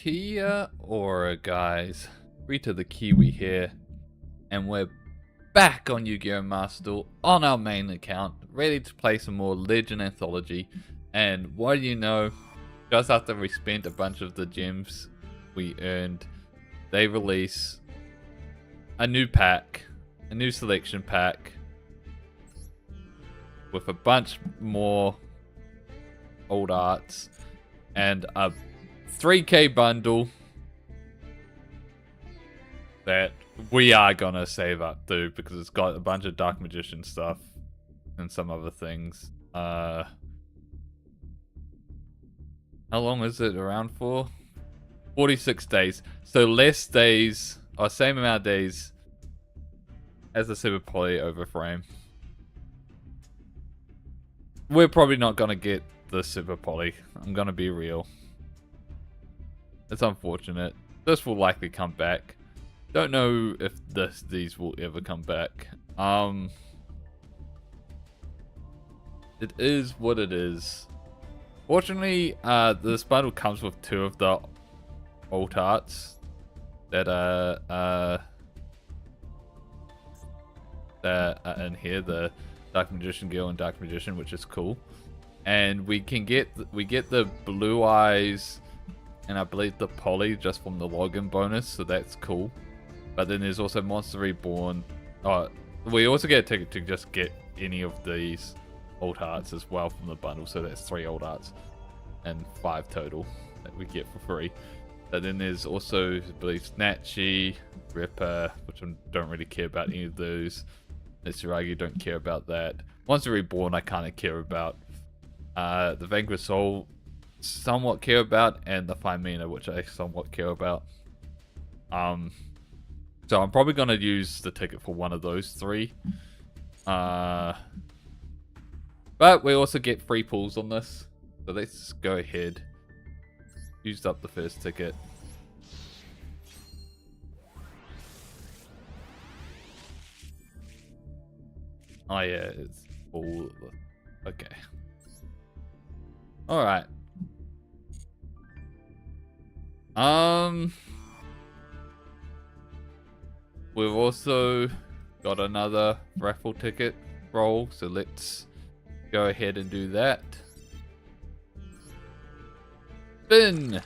Kia ora, guys. Rita the Kiwi here, and we're back on Yu-Gi-Oh! Master Duel on our main account, ready to play some more Legend Anthology. And what do you know, just after we spent a bunch of the gems we earned, they release a new pack, a new selection pack, with a bunch more old arts, and a 3K bundle that we are gonna save up to because it's got a bunch of Dark Magician stuff and some other things. How long is it around for? 46 days. So less days, or same amount of days as the Super Poly Overframe. We're probably not gonna get the Super Poly. I'm gonna be real. It's unfortunate. This will likely come back. Don't know if these will ever come back. It is what it is. Fortunately, this bundle comes with 2 of the alt arts that are in here, the Dark Magician Girl and Dark Magician, which is cool. And we get the Blue Eyes and I believe the Poly just from the login bonus, so that's cool. But then there's also Monster Reborn. We also get a ticket to just get any of these old arts as well from the bundle, so that's 3 old arts and 5 total that we get for free. But then there's also, I believe, Snatchy, Ripper, which I don't really care about any of those. Mitsuragi, don't care about that. Monster Reborn, I kind of care about. The Vanquish Soul, somewhat care about, and the Phimena, which I somewhat care about. So I'm probably gonna use the ticket for one of those 3. But we also get free pulls on this, so let's go ahead. Used up the first ticket. Oh yeah, it's all okay. All right. We've also got another raffle ticket roll, so let's go ahead and do that. Spin!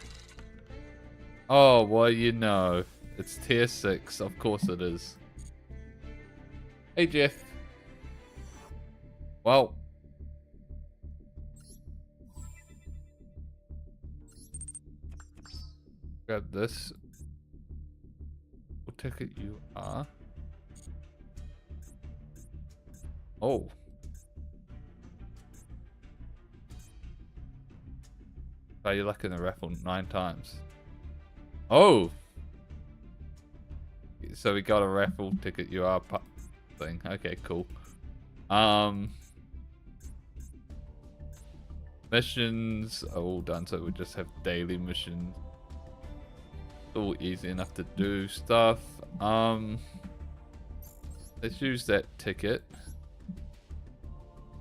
Oh, well, you know, it's tier 6. Of course it is. Hey, Jeff. Well, grab this. What ticket you are? Oh. Oh, you're lucky in the raffle 9 times. Oh! So we got a raffle ticket you are thing. Okay, cool. Missions are all done, so we just have daily missions. It's all easy enough to do stuff. Let's use that ticket.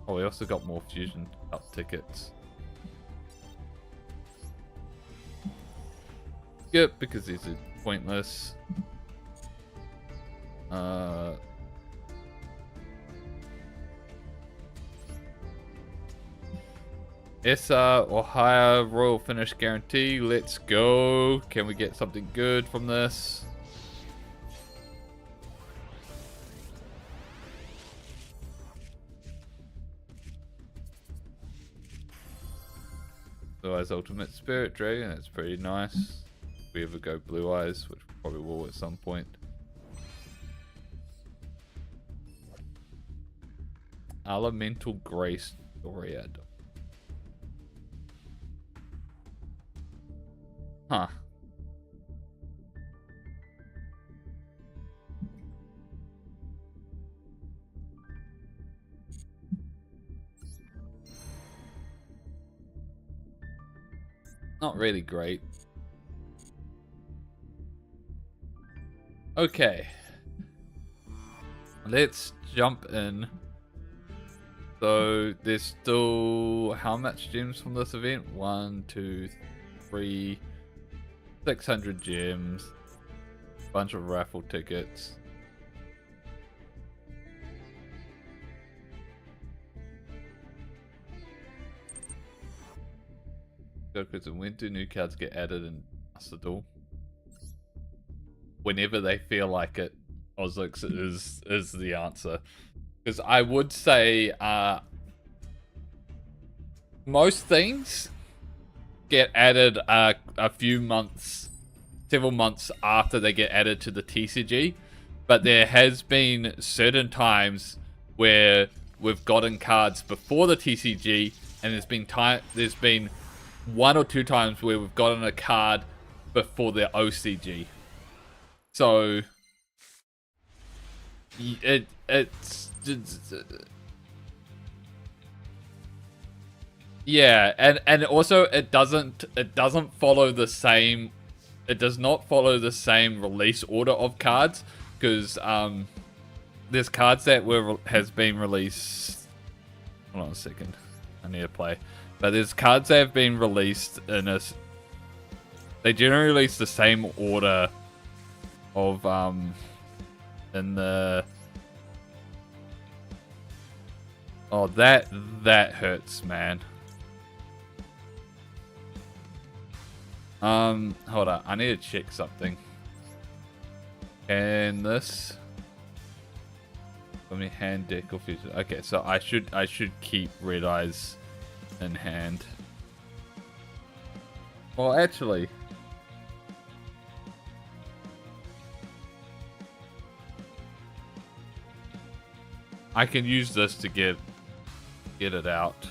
Oh, we also got more Fusion Cup tickets. Skip because these are pointless. SR or higher royal finish guarantee. Let's go. Can we get something good from this? Blue Eyes Ultimate Spirit Dragon. That's pretty nice. If we ever go Blue Eyes, which we probably will at some point. Elemental Grace Doriad. Huh. Not really great. Okay. Let's jump in. So there's still how much gems from this event? 1, 2, 3, 600 gems. Bunch of raffle tickets. Because when do new cards get added in Master Duel? Whenever they feel like it, Ozlix is the answer. Because I would say most things get added a few months, several months after they get added to the TCG. But there has been certain times where we've gotten cards before the TCG, and there's been 1 or 2 times where we've gotten a card before the OCG. So it's yeah, and also it doesn't follow the same. It does not follow the same release order of cards, because there's cards that has been released. Hold on a second, I need to play. But there's cards that have been released in a. They generally release the same order of in the. Oh, that hurts, man. Hold on, I need to check something. And this. Let me hand deck or future. Okay, so I should keep Red Eyes in hand. Well, actually, I can use this to get it out.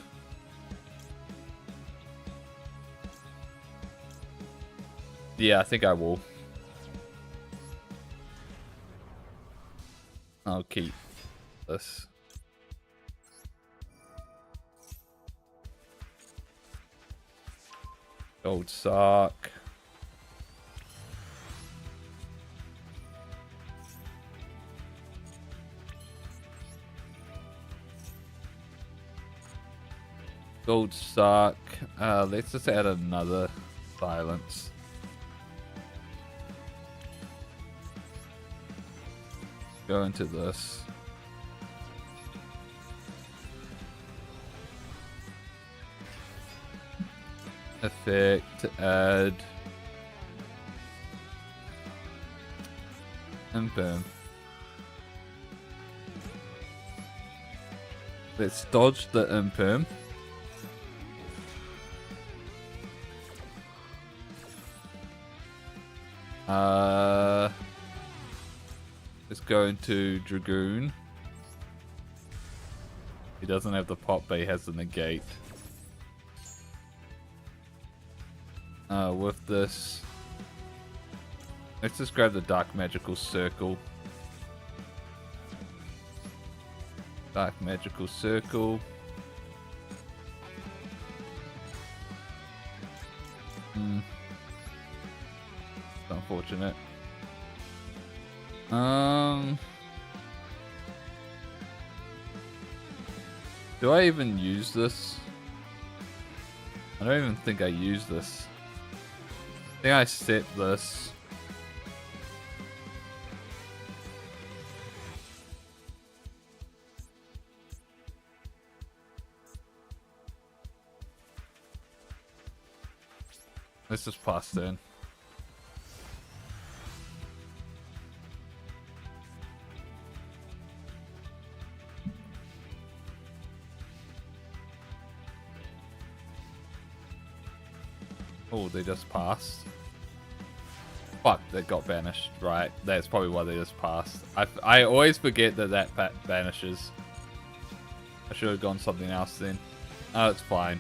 Yeah, I think I will. I'll keep this. Gold sock. Gold sock. Let's just add another silence. Go into this. Effect, add, and boom. Let's dodge the imperm. Let's go into Dragoon. He doesn't have the pop, but he has the negate. With this, let's just grab the Dark Magical Circle. Dark Magical Circle. It's unfortunate. Do I even use this? I don't even think I use this. I think I set this. Let's just pass turn. Oh, they just passed. Fuck, they got banished. Right, that's probably why they just passed. I always forget that banishes. I should have gone something else then. Oh, it's fine.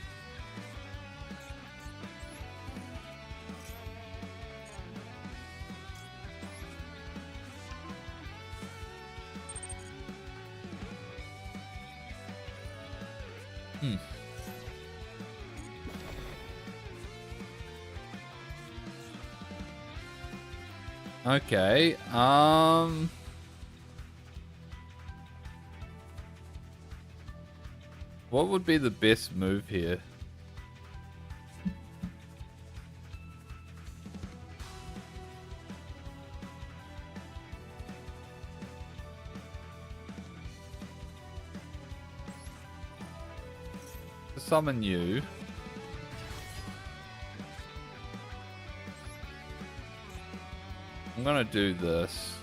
Okay, what would be the best move here? To summon you. I'm gonna do this.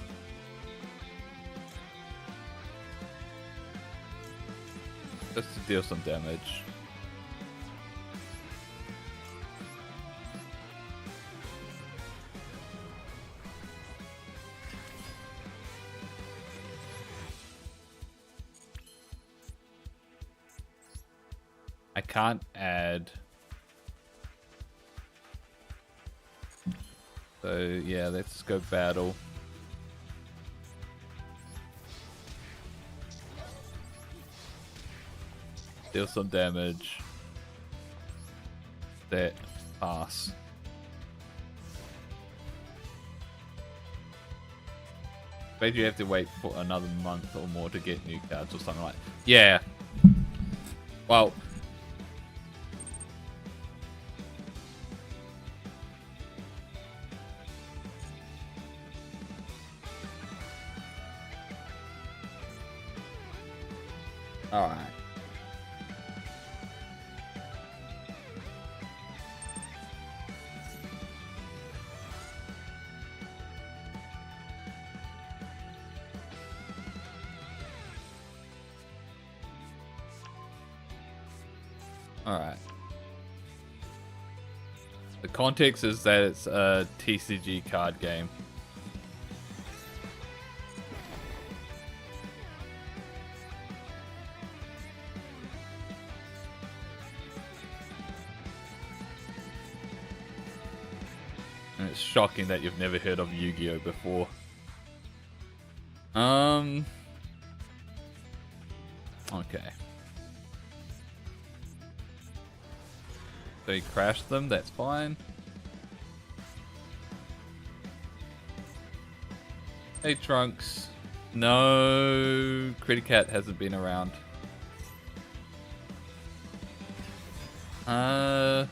Just to deal some damage. I can't add. So yeah, let's go battle. Deal some damage. That pass. Maybe you have to wait for another month or more to get new cards or something like that. Yeah. Well. Alright. Alright. The context is that it's a TCG card game. And it's shocking that you've never heard of Yugioh before. Okay. So he crashed them, that's fine. Hey Trunks. No, Criticat hasn't been around. Okay.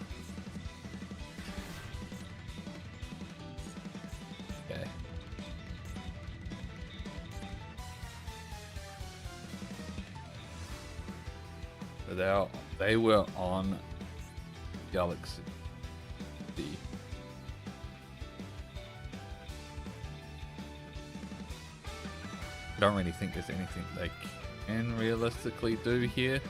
So they were on Galaxy D. Don't really think there's anything they can realistically do here.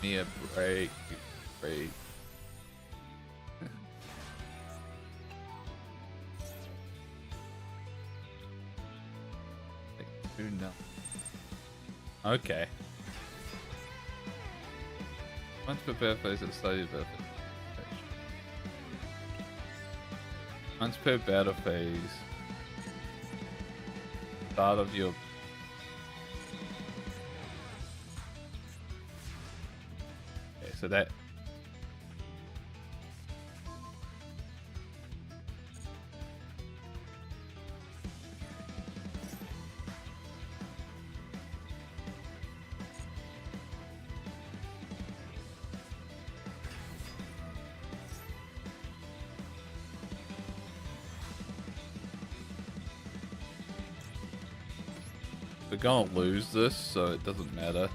Me a break. No. Okay. Once per birthdays, it's slowly birthday. Once per battle phase. Start of your. Okay, so that. We're gonna lose this, so it doesn't matter.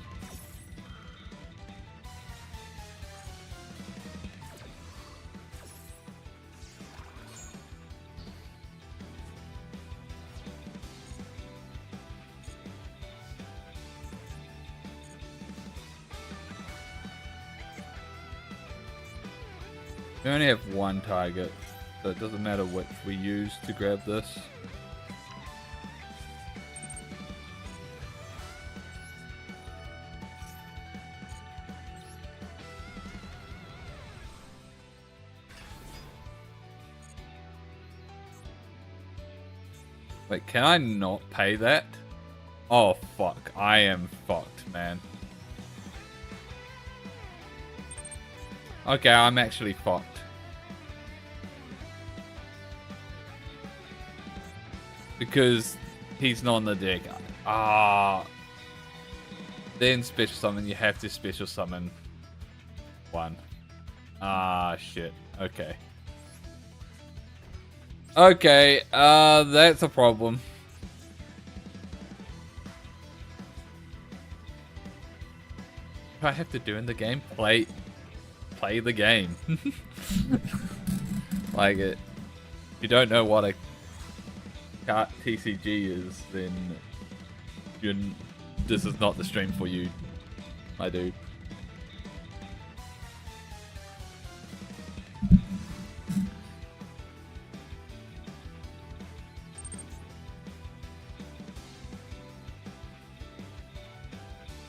We only have one target, so it doesn't matter which we use to grab this. Wait, can I not pay that? Oh fuck, I am fucked, man. Okay, I'm actually fucked. Because he's not on the deck. Then special summon, you have to special summon one. Shit. Okay. Okay, that's a problem. What do I have to do in the game? Play the game. Like it. If you don't know what a kart TCG is, then this is not the stream for you, my dude.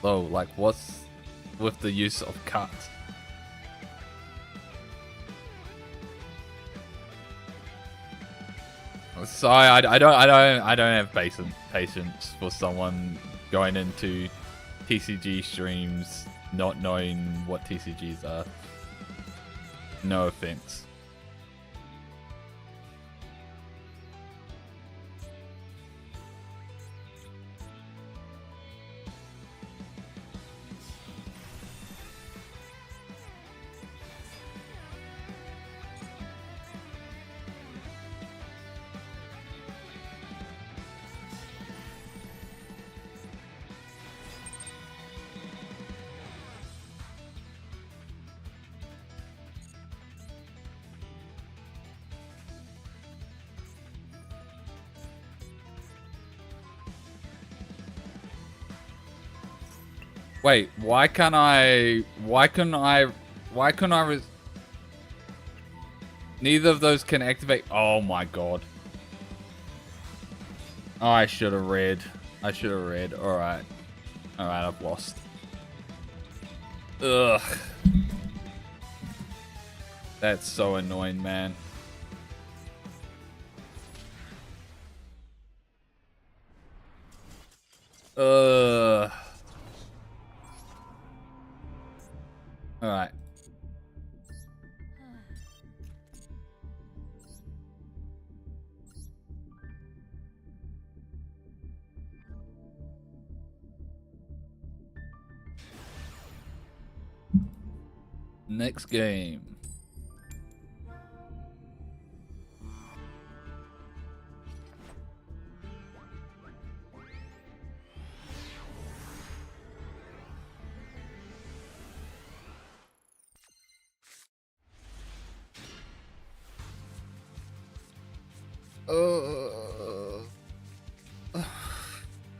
So, like, what's with the use of cut? Sorry, I don't have patience for someone going into TCG streams not knowing what TCGs are. No offense. Wait, why can't I? Neither of those can activate. Oh my god. Oh, I should have read. Alright. Alright, I've lost. Ugh. That's so annoying, man. Ugh. Alright. Next game.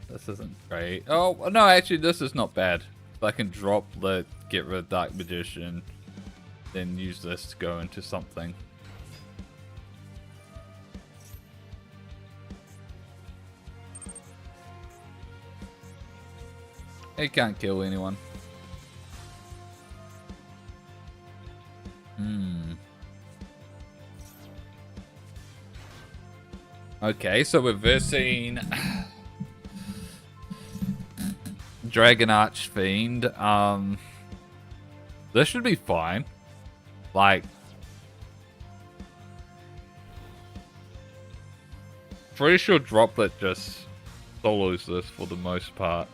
This isn't great. Oh, no, actually, this is not bad. I can drop the get rid of Dark Magician, then use this to go into something. It can't kill anyone. Okay, so we're versing Dragon Archfiend. This should be fine. Like, pretty sure Droplet just solos this for the most part.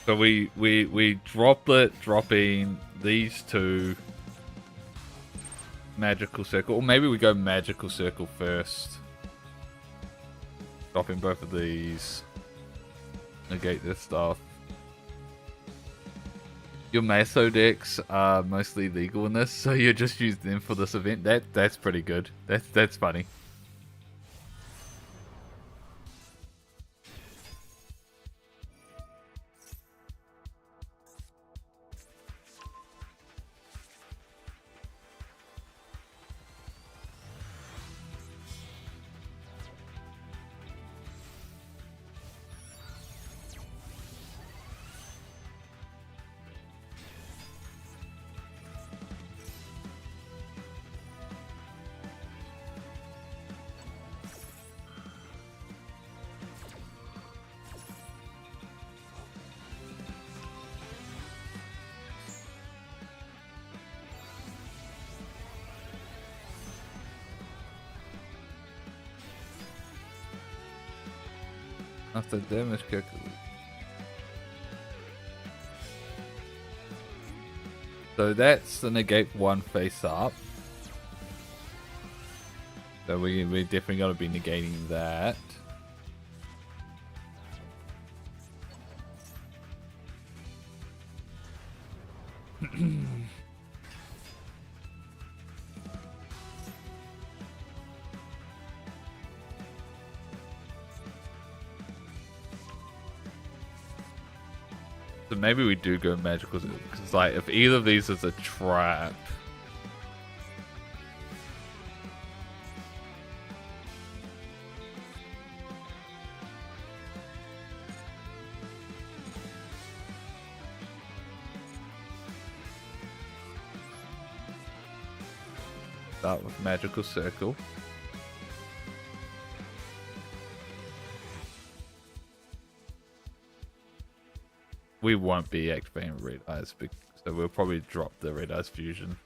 So we Droplet dropping these two. Magical Circle, or maybe we go Magical Circle first. Dropping both of these. Negate this stuff. Your Maso decks are mostly legal in this, so you just use them for this event. That's pretty good. That's funny. After damage calculation. So that's the negate one face up. So we're definitely going to be negating that. So maybe we do go magical, because like if either of these is a trap. Start with magical circle. We won't be activating red eyes, so we'll probably drop the red eyes fusion.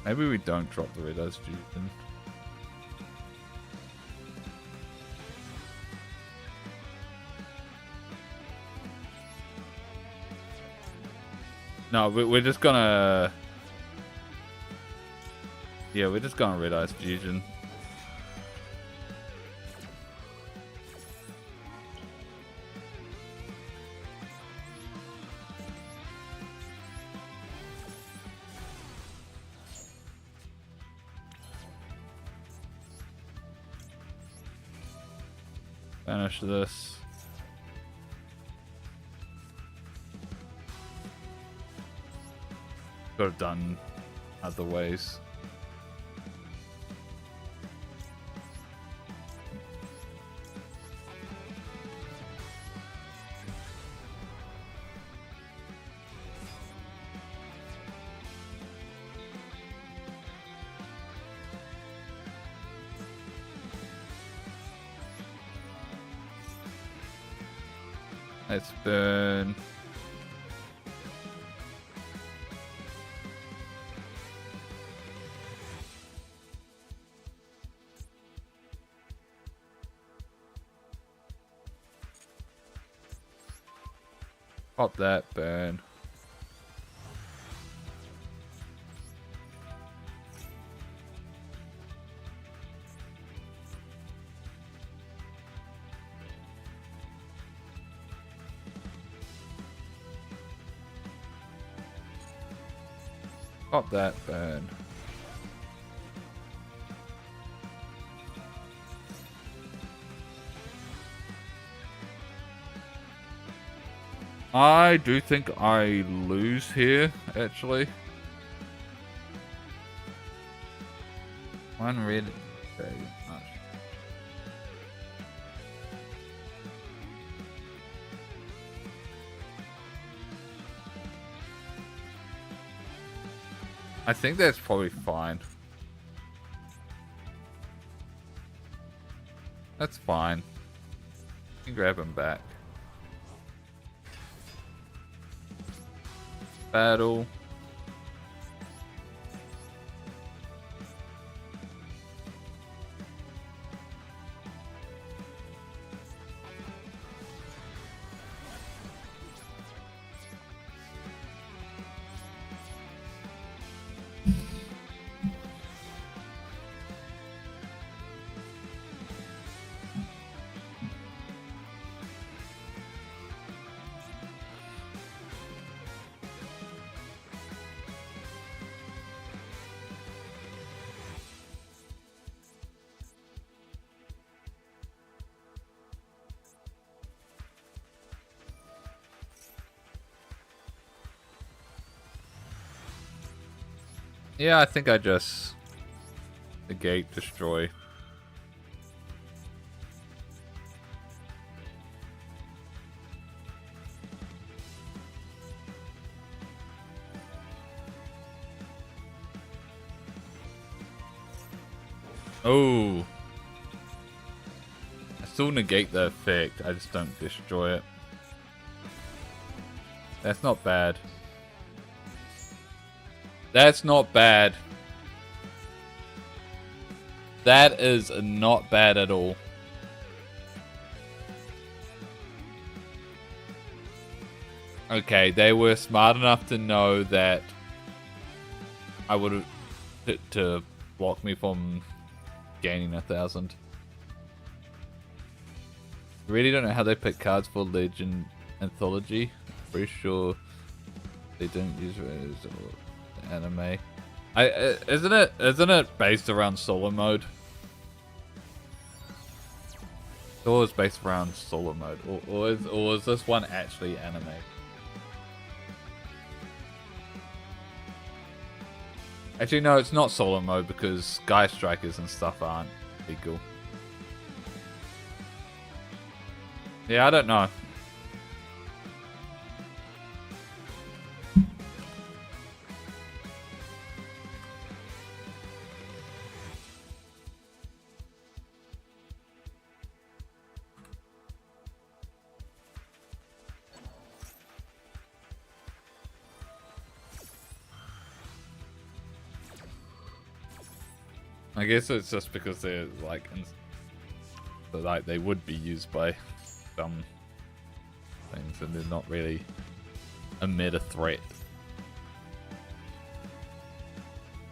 Maybe we don't drop the red eyes fusion. No, we're just gonna... Yeah, we're just gonna red eyes fusion. Finish this. Could have done other ways. Let's burn. Pop that, burn. Pop that, burn. I do think I lose here, actually. One red. Okay, nice. I think that's probably fine. That's fine. You can grab him back. Battle. Yeah, I think I just negate, destroy. Oh. still negate the effect. I just don't destroy it. That's not bad. That's not bad. That is not bad at all. Okay, they were smart enough to know that I would have to block me from gaining 1,000. Really don't know how they pick cards for Legend Anthology. Pretty sure they don't use it as anime. Isn't it based around solo mode? It's always based around solo mode, or is this one actually anime? Actually, no, it's not solo mode because Sky Strikers and stuff aren't legal. Yeah, I don't know. I guess it's just because they're like they would be used by some things and they're not really a meta threat.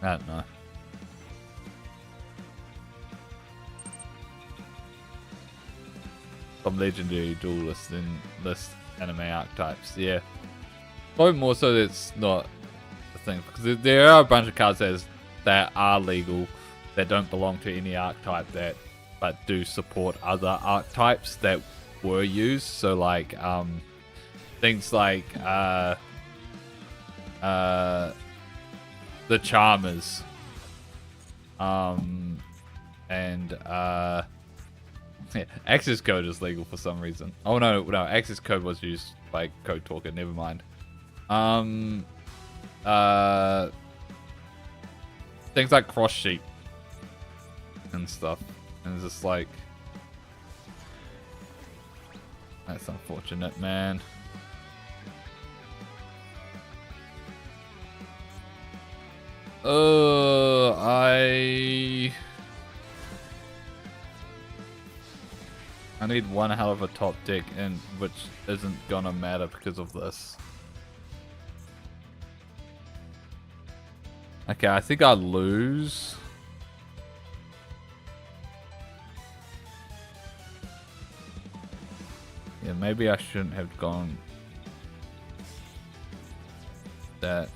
I don't know. Some legendary duelists in this anime archetypes, yeah. Probably more so it's not a thing because there are a bunch of cards that are legal that don't belong to any archetype but do support other archetypes that were used. So like things like the Charmers and Access Code is legal for some reason. Oh no, Access Code was used by Code Talker, never mind. Things like Cross Sheet and stuff, and it's just like, that's unfortunate, man. I need one hell of a top deck, and which isn't gonna matter because of this. Okay, I think I lose. Yeah, maybe I shouldn't have gone that.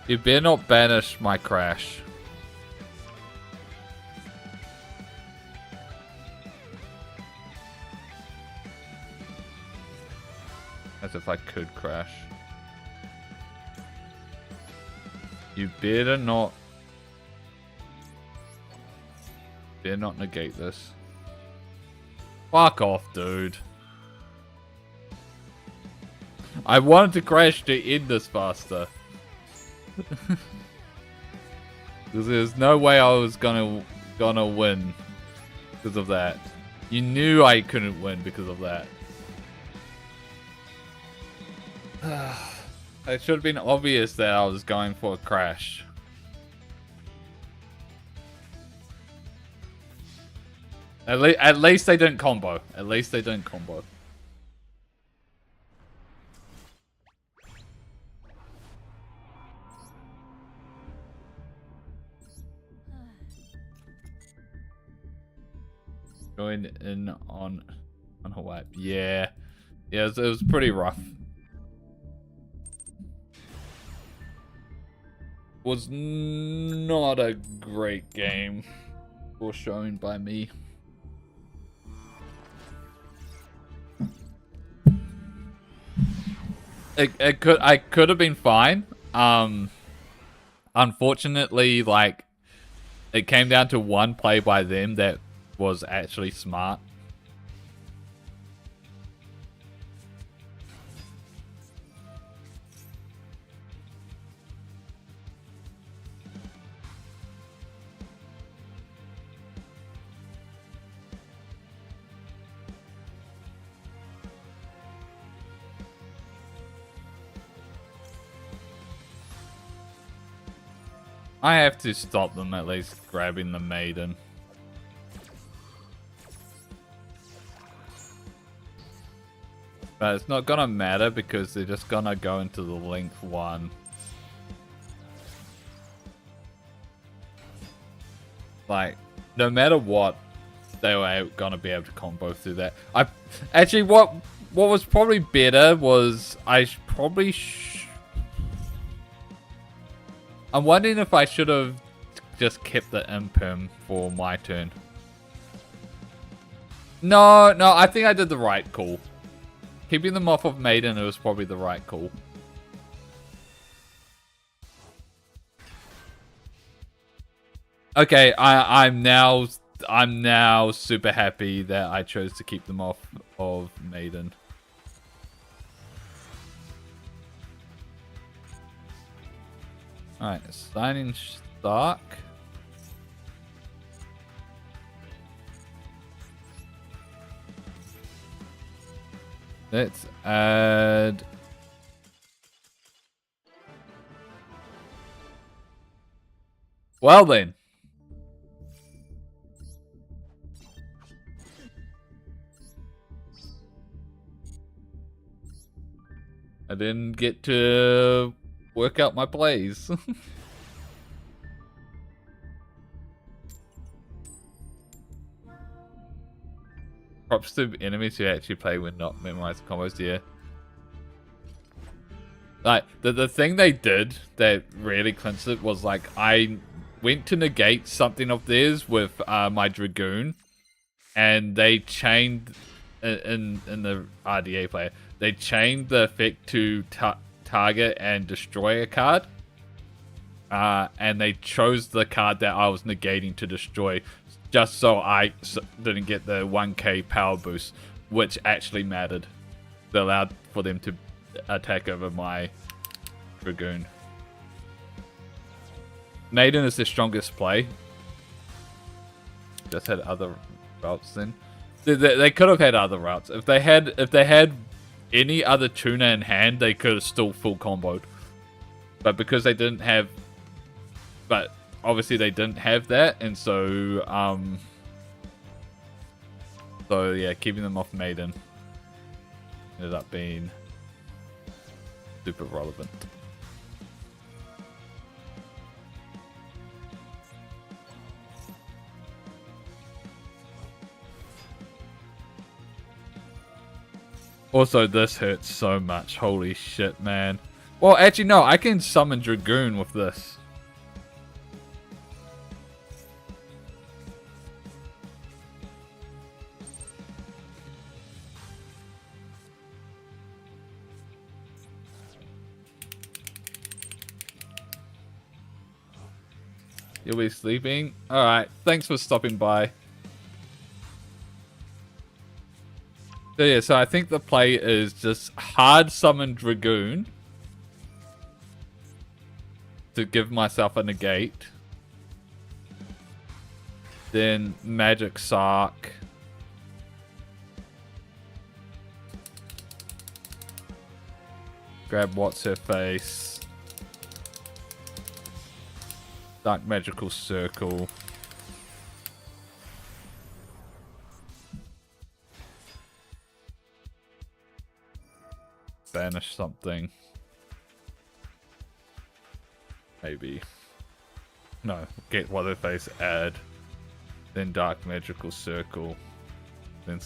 You better not banish my crash. As if I could crash. You better not negate this. Fuck off, dude. I wanted to crash to end this faster. Because there's no way I was gonna win because of that. You knew I couldn't win because of that. It should have been obvious that I was going for a crash. At least they didn't combo. At least they didn't combo. Going in on Hawaii. Yeah. Yeah, it was pretty rough. Was not a great game for showing by me. I could have been fine. Unfortunately, like, it came down to one play by them that was actually smart. I have to stop them at least grabbing the maiden. But it's not gonna matter because they're just gonna go into the length one. Like, no matter what, they were gonna be able to combo through that. Actually, what was probably better was I'm wondering if I should have just kept the imperm for my turn. No, I think I did the right call. Keeping them off of Maiden, it was probably the right call. Okay, I'm now super happy that I chose to keep them off of Maiden. Alright, signing Stark. Let's add... Well then. I didn't get to work out my plays. Props to enemies who actually play with not memorized combos, yeah. Like, the thing they did that really clinched it was, like, I went to negate something of theirs with my Dragoon, and they chained, in the RDA player, they chained the effect to target and destroy a card. And they chose the card that I was negating to destroy, just so I didn't get the 1k power boost, which actually mattered. It allowed for them to attack over my Dragoon. Maiden is the strongest play. Just had other routes then. They could have had other routes. If they had any other tuner in hand, they could have still full comboed. But because they didn't have... But obviously they didn't have that, and so... So yeah, keeping them off Maiden ended up being super relevant. Also, this hurts so much. Holy shit, man. Well, actually, no. I can summon Dragoon with this. You'll be sleeping? Alright. Thanks for stopping by. So yeah, so I think the play is just hard summon Dragoon to give myself a negate. Then Magic Sark. Grab What's Her Face. Dark Magical Circle. Banish something. Maybe. No, get What's Her Face, add. Then Dark Magical Circle. Then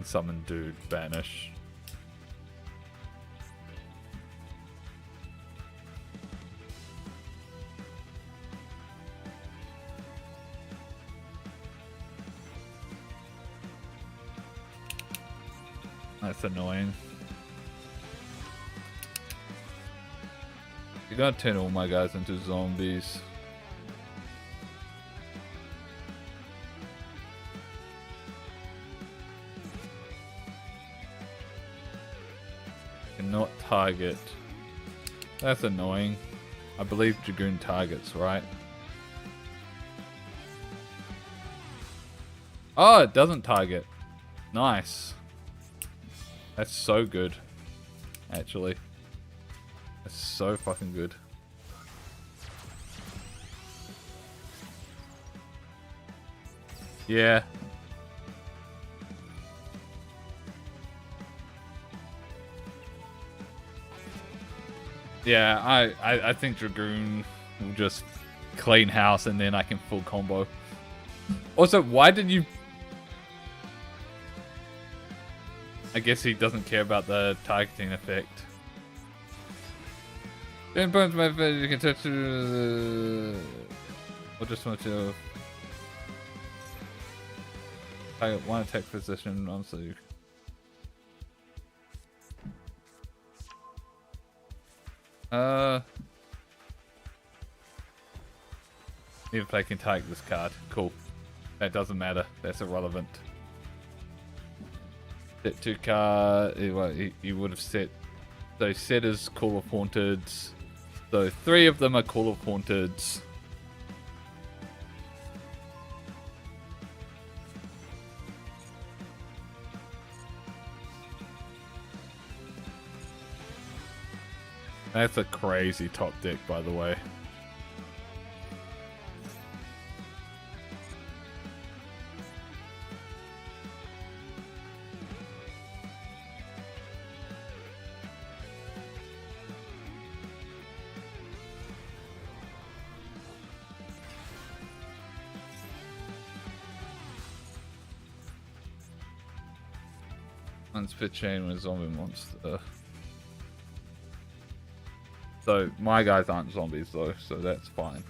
summon Dude, banish. That's annoying. You're gonna turn all my guys into zombies. Cannot target. That's annoying. I believe Dragoon targets, right? Oh, it doesn't target. Nice. That's so good. Actually. That's so fucking good. Yeah. Yeah, I think Dragoon will just clean house and then I can full combo. Also, why did you... I guess he doesn't care about the targeting effect. Then punch my face, you can touch I just want to... Target one attack position, honestly. If I can take this card. Cool. That doesn't matter. That's irrelevant. Set 2 card. Well, he would have set... So set is Call of Haunted. So 3 of them are Call of Haunted. That's a crazy top deck, by the way. Unspit chain with zombie monster. So my guys aren't zombies though, so that's fine.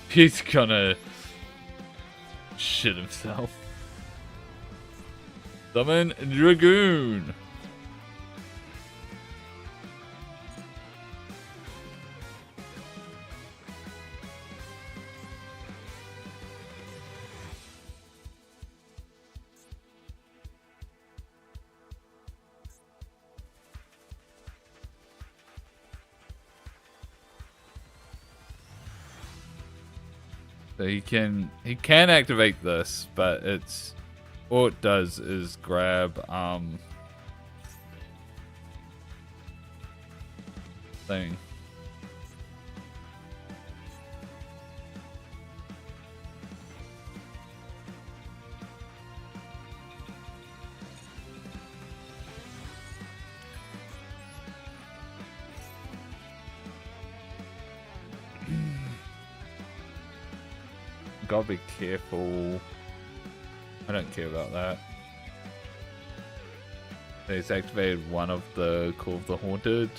He's gonna shit himself. Summon Dragoon. So he can activate this, but it's all it does is grab thing. Gotta be careful. I don't care about that. He's activated one of the Call of the Haunted.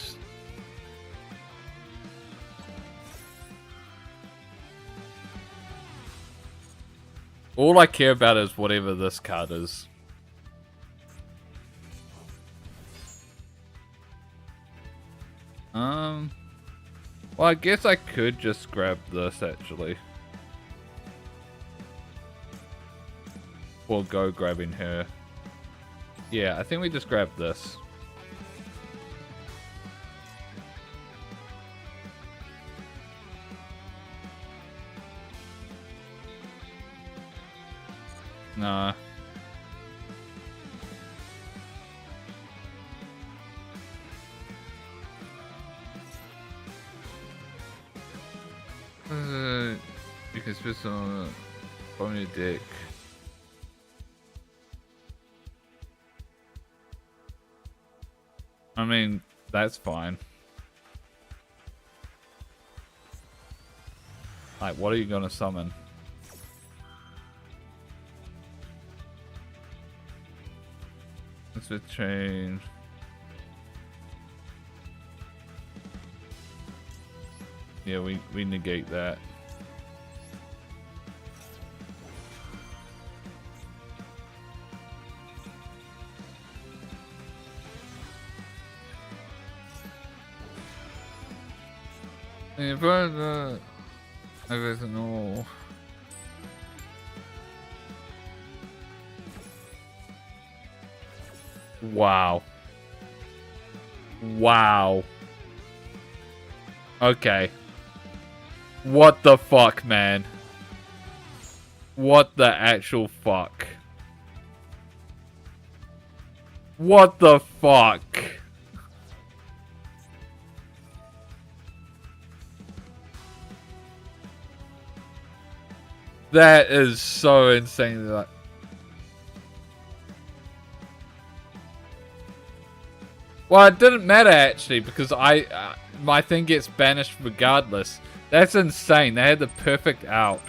All I care about is whatever this card is. Well, I guess I could just grab this actually. Or go grabbing her. Yeah, I think we just grab this. Nah. You can spit some from your deck. I mean, that's fine. Like, what are you gonna summon? Let's just change. Yeah, we negate that. Yeah, but I don't know. Wow. Wow. Okay. What the fuck, man? What the actual fuck? What the fuck? That is so insane. Like, well, it didn't matter actually because my thing gets banished regardless. That's insane. They had the perfect out.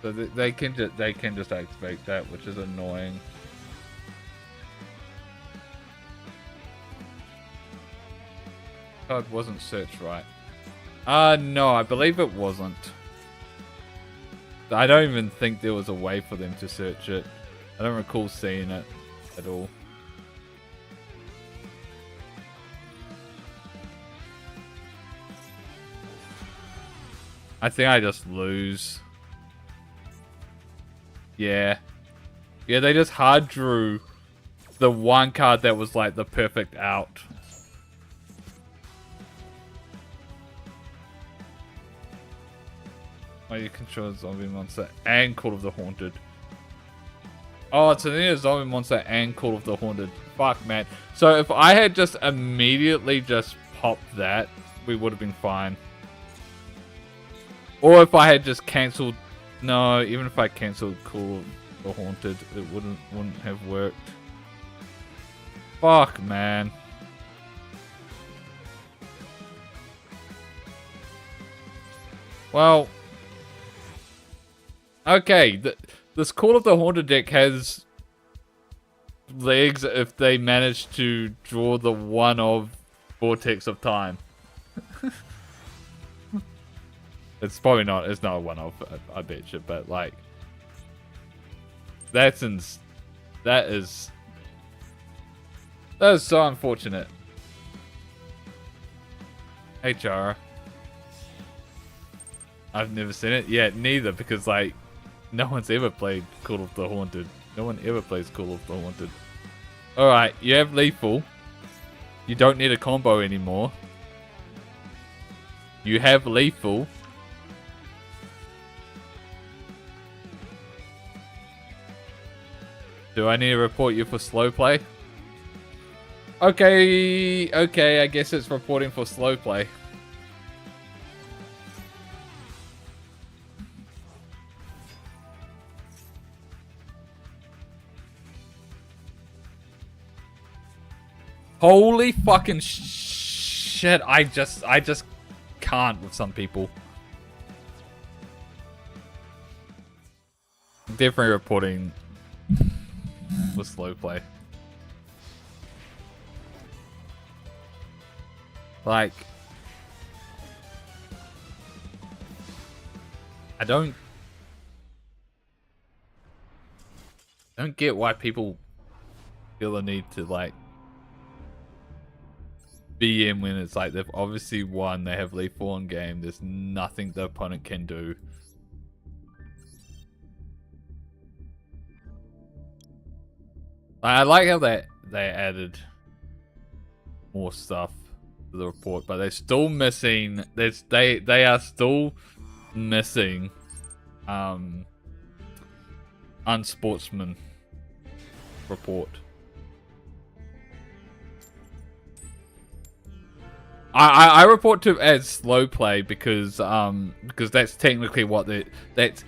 So they can just activate that, which is annoying. Card wasn't searched right. No, I believe it wasn't. I don't even think there was a way for them to search it. I don't recall seeing it at all. I think I just lose. Yeah. Yeah, they just hard drew the one card that was like the perfect out. Oh, you control a zombie monster and Call of the Haunted. Oh, it's a zombie monster and Call of the Haunted. Fuck, man. So if I had just immediately just popped that, we would have been fine. Or if I had just cancelled... No, even if I cancelled Call of the Haunted, it wouldn't have worked. Fuck, man. Well... Okay, this Call of the Haunted deck has legs if they manage to draw the one of Vortex of Time. It's probably not, it's not a one of, I bet you, but like, that is so unfortunate. Hey, Chara. I've never seen it yet, neither, because like, no one's ever played Call of the Haunted. No one ever plays Call of the Haunted. Alright, you have lethal. You don't need a combo anymore. You have lethal. Do I need to report you for slow play? Okay, I guess it's reporting for slow play. Holy fucking shit, I just can't with some people. Definitely reporting for slow play. Like, I don't get why people feel the need to like BM when it's like they've obviously won, they have lethal on game, there's nothing the opponent can do. I like how they added more stuff to the report, but they're still missing, they are still missing unsportsman report. I report to as slow play because that's technically what that's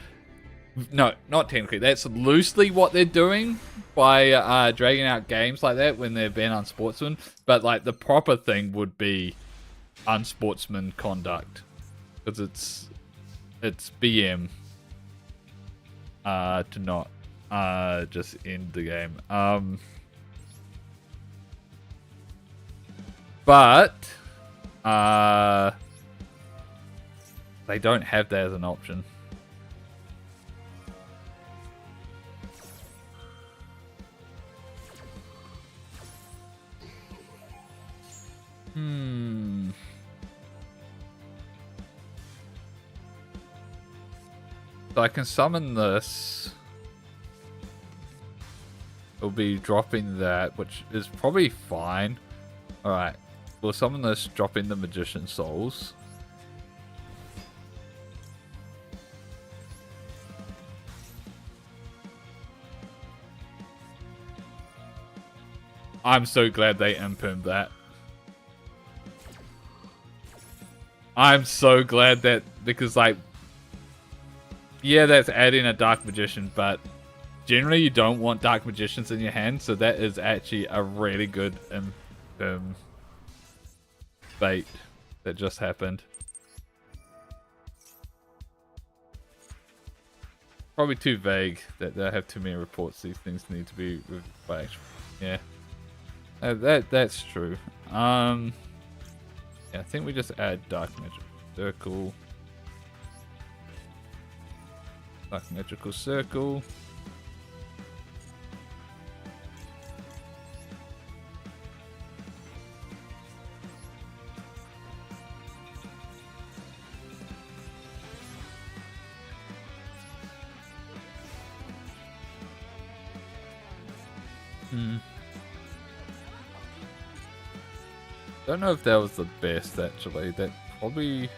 no, not technically, that's loosely what they're doing by dragging out games like that when they're being unsportsman, but like the proper thing would be unsportsman conduct. because it's BM to not just end the game. But they don't have that as an option. So I can summon this. It'll be dropping that, which is probably fine. Alright. We'll summon this, drop in the Magician Souls. I'm so glad they impermed that. I'm so glad that, because like, yeah, that's adding a Dark Magician, but generally you don't want Dark Magicians in your hand, so that is actually a really good bait that just happened. Probably too vague that they have too many reports. These things need to be revised. Yeah, that's true. Yeah, I think we just add Dark Magic Circle. Dark Magical Circle. Don't know if that was the best, actually. That probably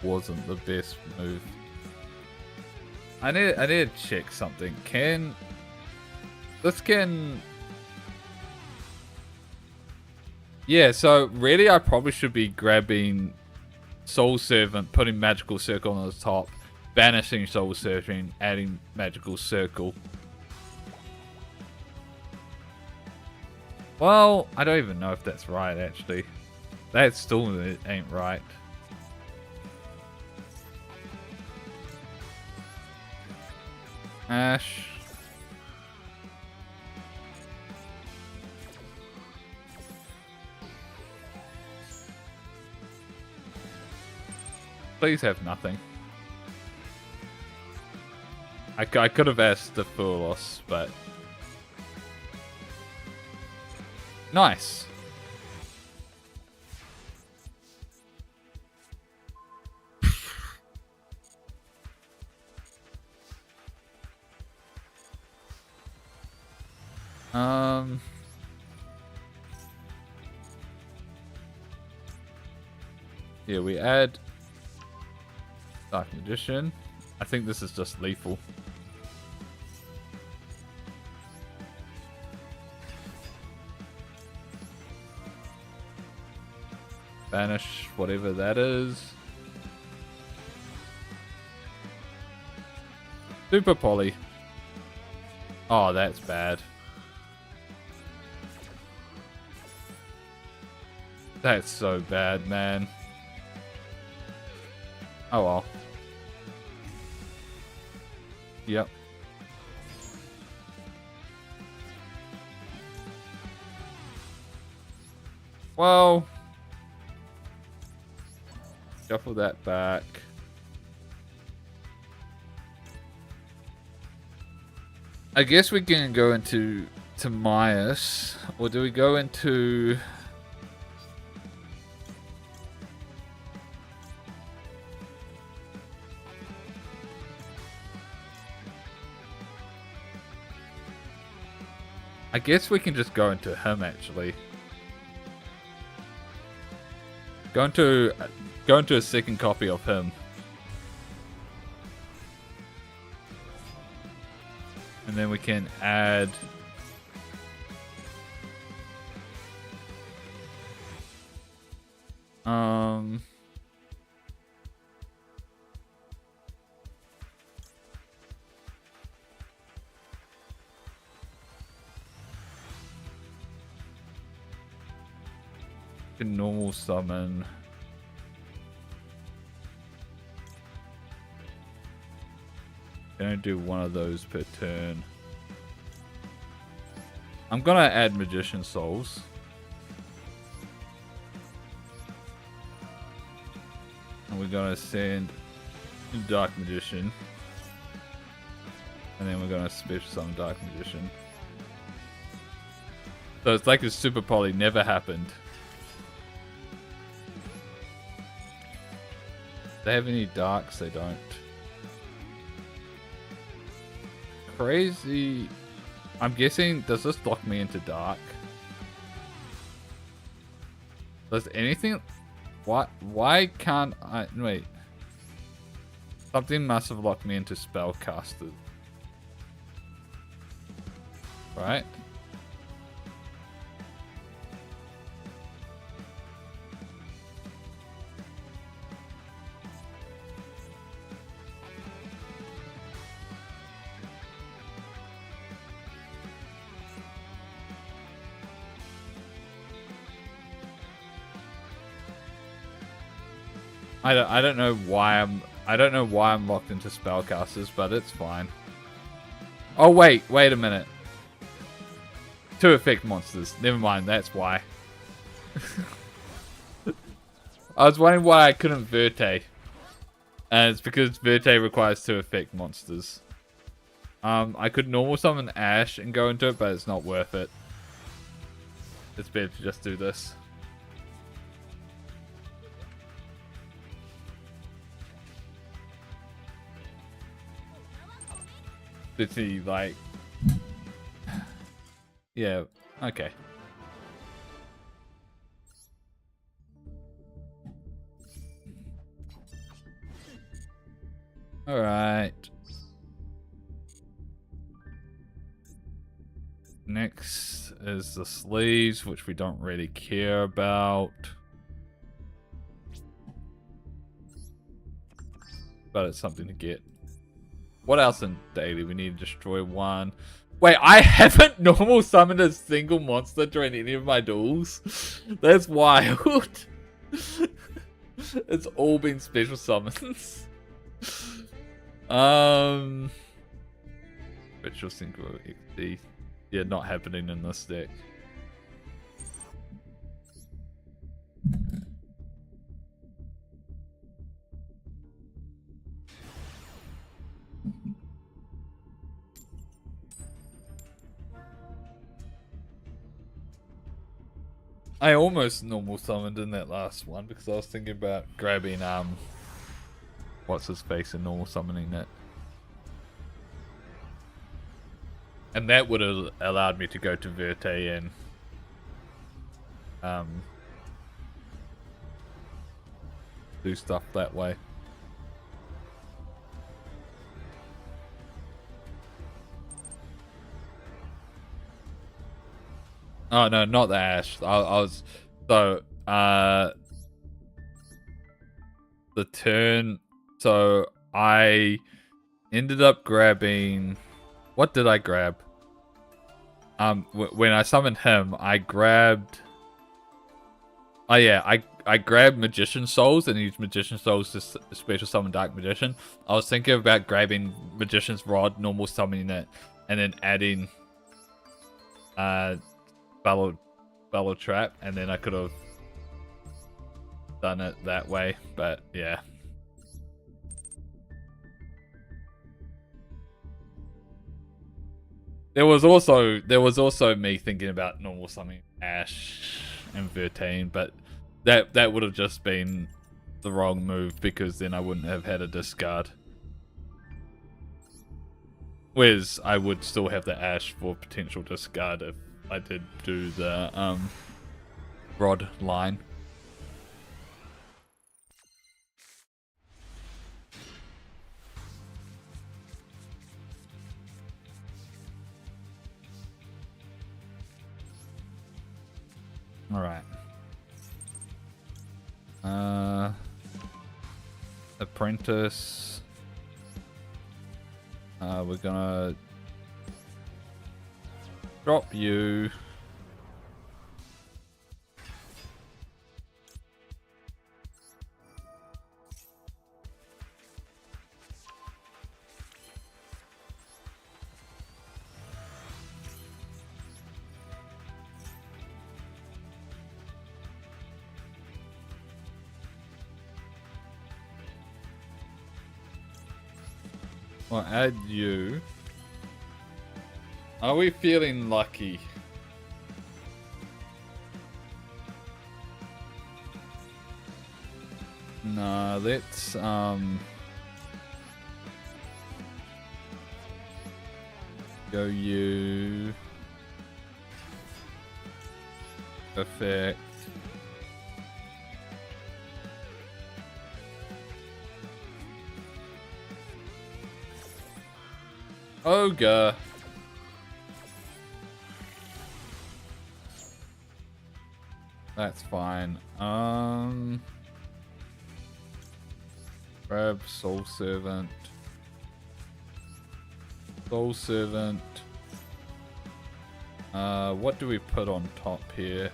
wasn't the best move. I need to check something. Yeah, so really I probably should be grabbing Soul Servant, putting Magical Circle on the top, banishing Soul Servant, adding Magical Circle. Well, I don't even know if that's right, actually. That still ain't right. Ash. Please have nothing. I could have asked the Furlos, but... Nice. Yeah, we add Dark Magician. I think this is just lethal. Banish whatever that is. Super Poly. Oh, that's bad. That's so bad, man. Oh well. Yep. Well, shuffle that back. I guess we can go into Myas, or do we go into... I guess we can just go into him, actually. Go into a second copy of him. And then we can add... Normal summon. Gonna do one of those per turn. I'm gonna add Magician Souls. And we're gonna send Dark Magician. And then we're gonna special summon Dark Magician. So it's like a Super Poly never happened. Do they have any darks? They don't. Crazy. I'm guessing, does this lock me into dark? Does anything... Why can't I... Wait. Something must have locked me into spellcaster. Right? I don't know why I'm locked into spellcasters, but it's fine. Oh wait a minute. 2 effect monsters. Never mind, that's why. I was wondering why I couldn't Verte. And it's because Verte requires 2 effect monsters. I could normal summon Ash and go into it, but it's not worth it. It's better to just do this. Literally, like... Yeah, okay. Alright. Next is the sleeves, which we don't really care about. But it's something to get. What else in daily? We need to destroy 1. Wait, I haven't normal summoned a single monster during any of my duels. That's wild. It's all been special summons. Ritual Synchro XD. Yeah, not happening in this deck. I almost normal summoned in that last one because I was thinking about grabbing what's his face and normal summoning it. And that would have allowed me to go to Verte and do stuff that way. Oh no, not the Ash. I was so the turn. So I ended up grabbing. What did I grab? When I summoned him, I grabbed. Oh yeah, I grabbed Magician Souls and used Magician Souls to special summon Dark Magician. I was thinking about grabbing Magician's Rod, normal summoning it, and then adding Battle Trap, and then I could have done it that way, but yeah. There was also me thinking about normal summoning Ash and Vertane, but that would have just been the wrong move because then I wouldn't have had a discard. Whereas I would still have the Ash for potential discard if I did do the Rod line. All right. Apprentice. We're gonna drop you. I'll add you. Are we feeling lucky? Nah, let's go you. Perfect. Ogre. That's fine. Grab Soul Servant. Soul Servant. What do we put on top here?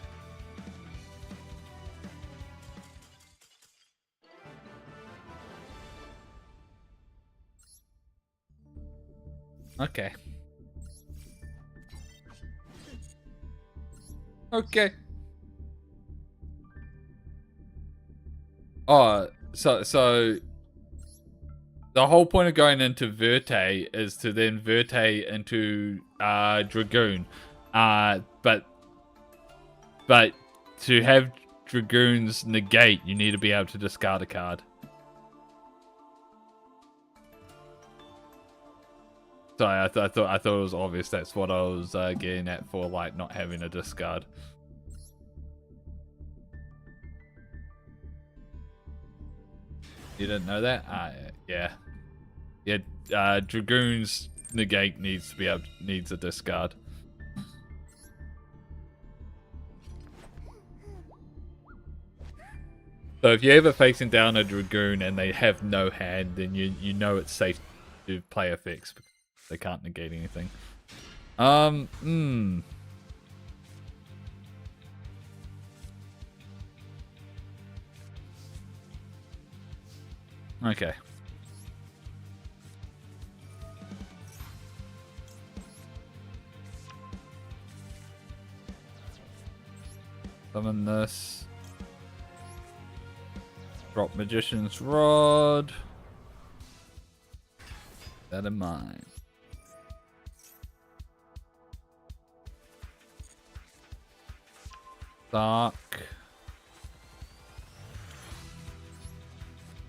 Okay. Okay. Oh, so the whole point of going into Verte is to then Verte into Dragoon. But to have Dragoons negate, you need to be able to discard a card. Sorry, I thought it was obvious. That's what I was getting at for like not having a discard. You didn't know that? Yeah. Yeah, Dragoon's negate needs a discard. So if you're ever facing down a Dragoon and they have no hand, then you know it's safe to play effects because they can't negate anything. Okay. Summon this. Drop Magician's Rod. Keep that in mind. Dark.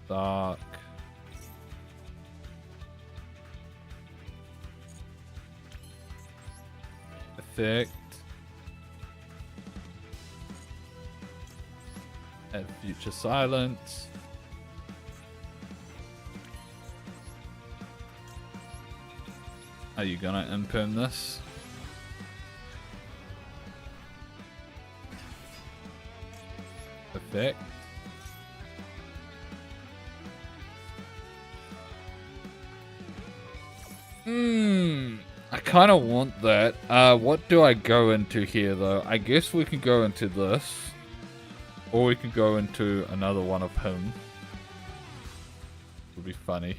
Dark. Effect. Add Future Silence. Are you gonna imperm this? Effect. I kind of want that. What do I go into here though? I guess we can go into this. Or we could go into another one of him. Would be funny.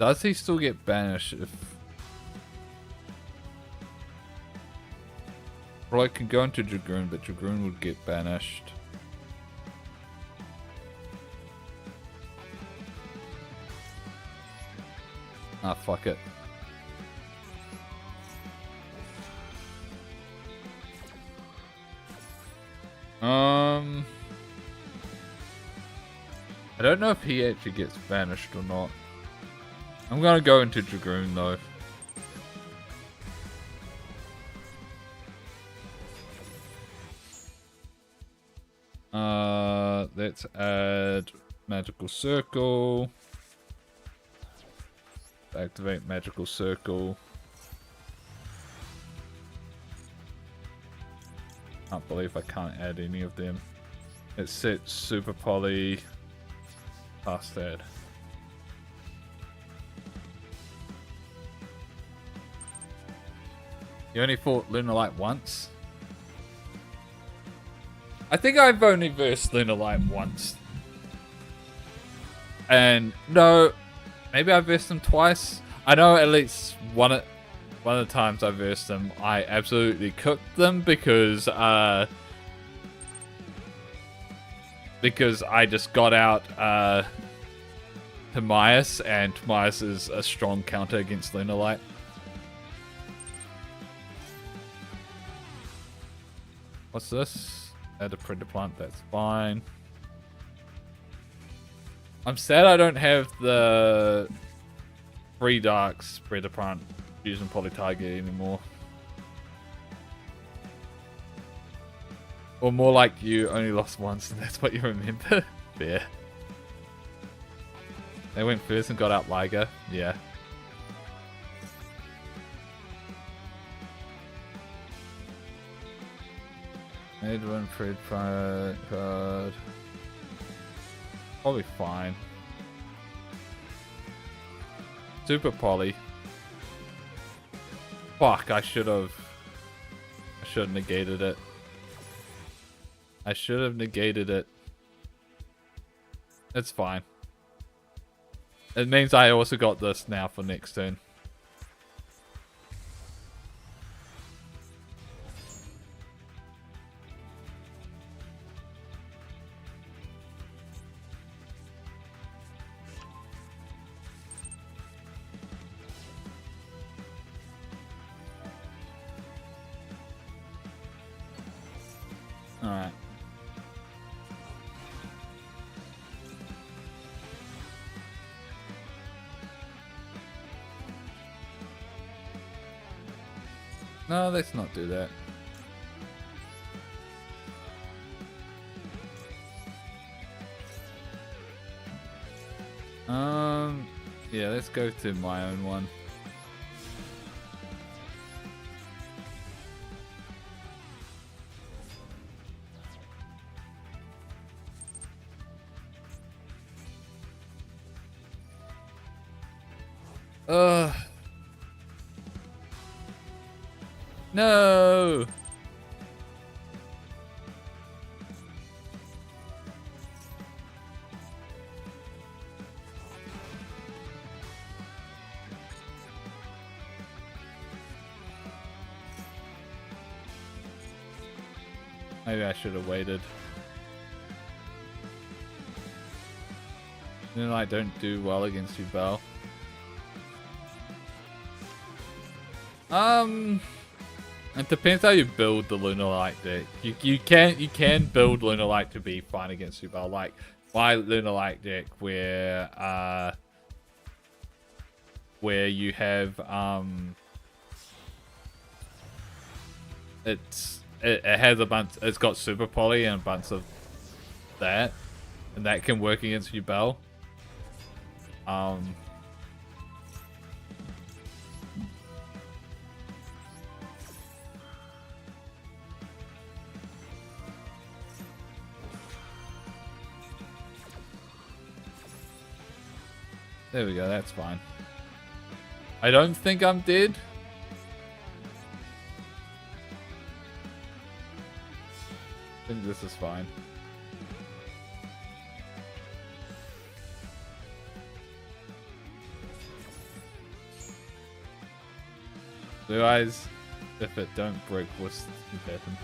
Does he still get banished if... Well, I could go into Dragoon, but Dragoon would get banished. Ah, fuck it. I don't know if he actually gets banished or not. I'm gonna go into Dragoon though. Let's add Magical Circle. Activate Magical Circle. Can't believe I can't add any of them. Let's set Super Poly past that. You only fought Lunalight once? I think I've only versed Lunalight once. And no, maybe I versed him twice. I know at least one of the times I versed them, I absolutely cooked them because because I just got out Timaeus, and Timaeus is a strong counter against Lunalight. What's this? Add a Predator Plant, that's fine. I'm sad I don't have the 3 Darks Predator Plant Fusion Polytiger anymore. Or more like you only lost once and that's what you remember. Fair. They went first and got out Liger. Yeah. Made one Pred card. Probably fine. Super Poly. Fuck, I should have negated it. I should have negated it. It's fine. It means I also got this now for next turn. Alright. No, let's not do that. Yeah, let's go to my own one. No. Maybe I should have waited. Then I don't do well against you, Bell. It depends how you build the Lunalight deck. You can build Lunalight to be fine against Subal, like my Lunalight deck where you have it has a bunch, it's got Super Poly and a bunch of that, and that can work against Subal. There we go, that's fine. I don't think I'm dead. I think this is fine. Blue Eyes, if it don't break, what's to happen?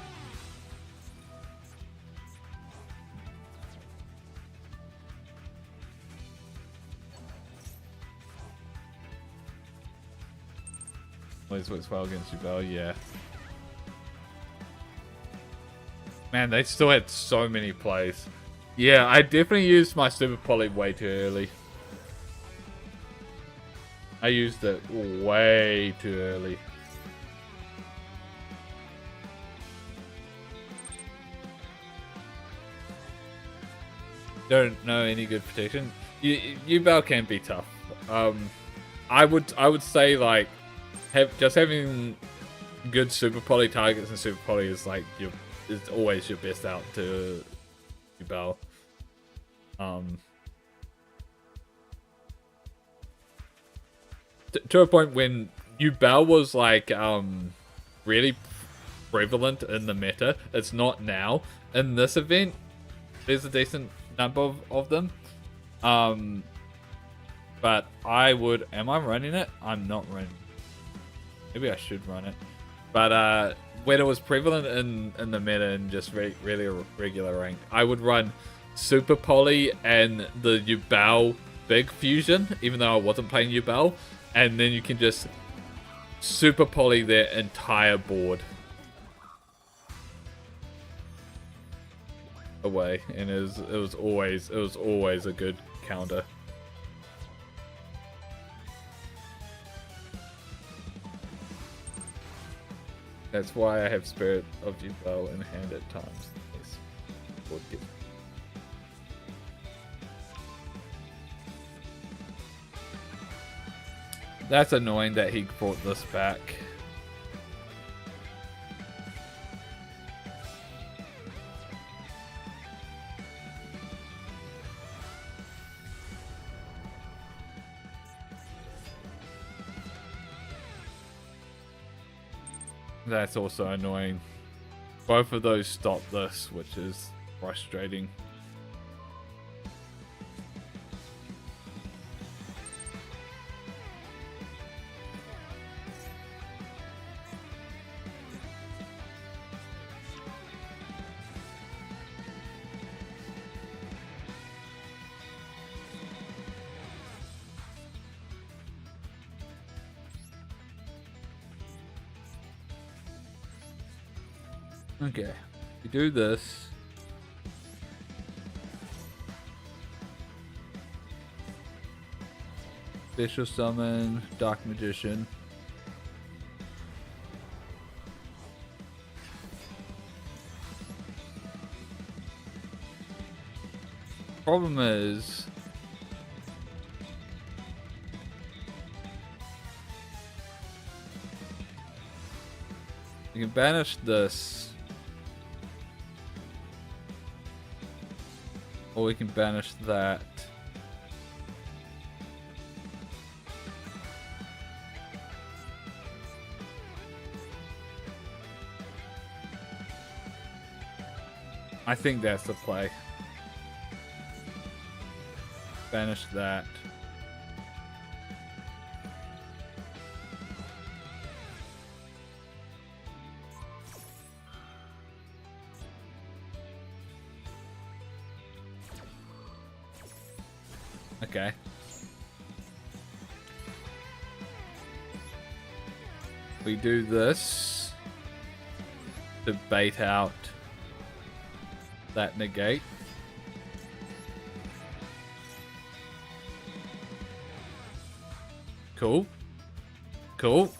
Always works well against you, Bell, yeah. Man, they still had so many plays. Yeah, I definitely used my Super Poly way too early. I used it way too early. Don't know any good protection. Yugioh can be tough. I would say like having good Super Poly targets and Super Poly is like is always your best out to Yugioh. To a point when Yugioh was like really prevalent in the meta. It's not now. In this event, there's a decent number of them. But I would... Am I running it? I'm not running. Maybe I should run it. But when it was prevalent in the meta and just really regular rank, I would run Super Poly and the Yugioh Big Fusion, even though I wasn't playing Yugioh, and then you can just Super Poly their entire board away, and it was always a good counter. That's why I have Spirit of Duel in hand at times. Yes. That's annoying that he brought this back. That's also annoying. Both of those stop this, which is frustrating. Okay, we do this. Special summon, Dark Magician. Problem is, you can banish this. Or we can banish that. I think that's the play. Banish that. Okay. We do this to bait out that negate. Cool. Cool.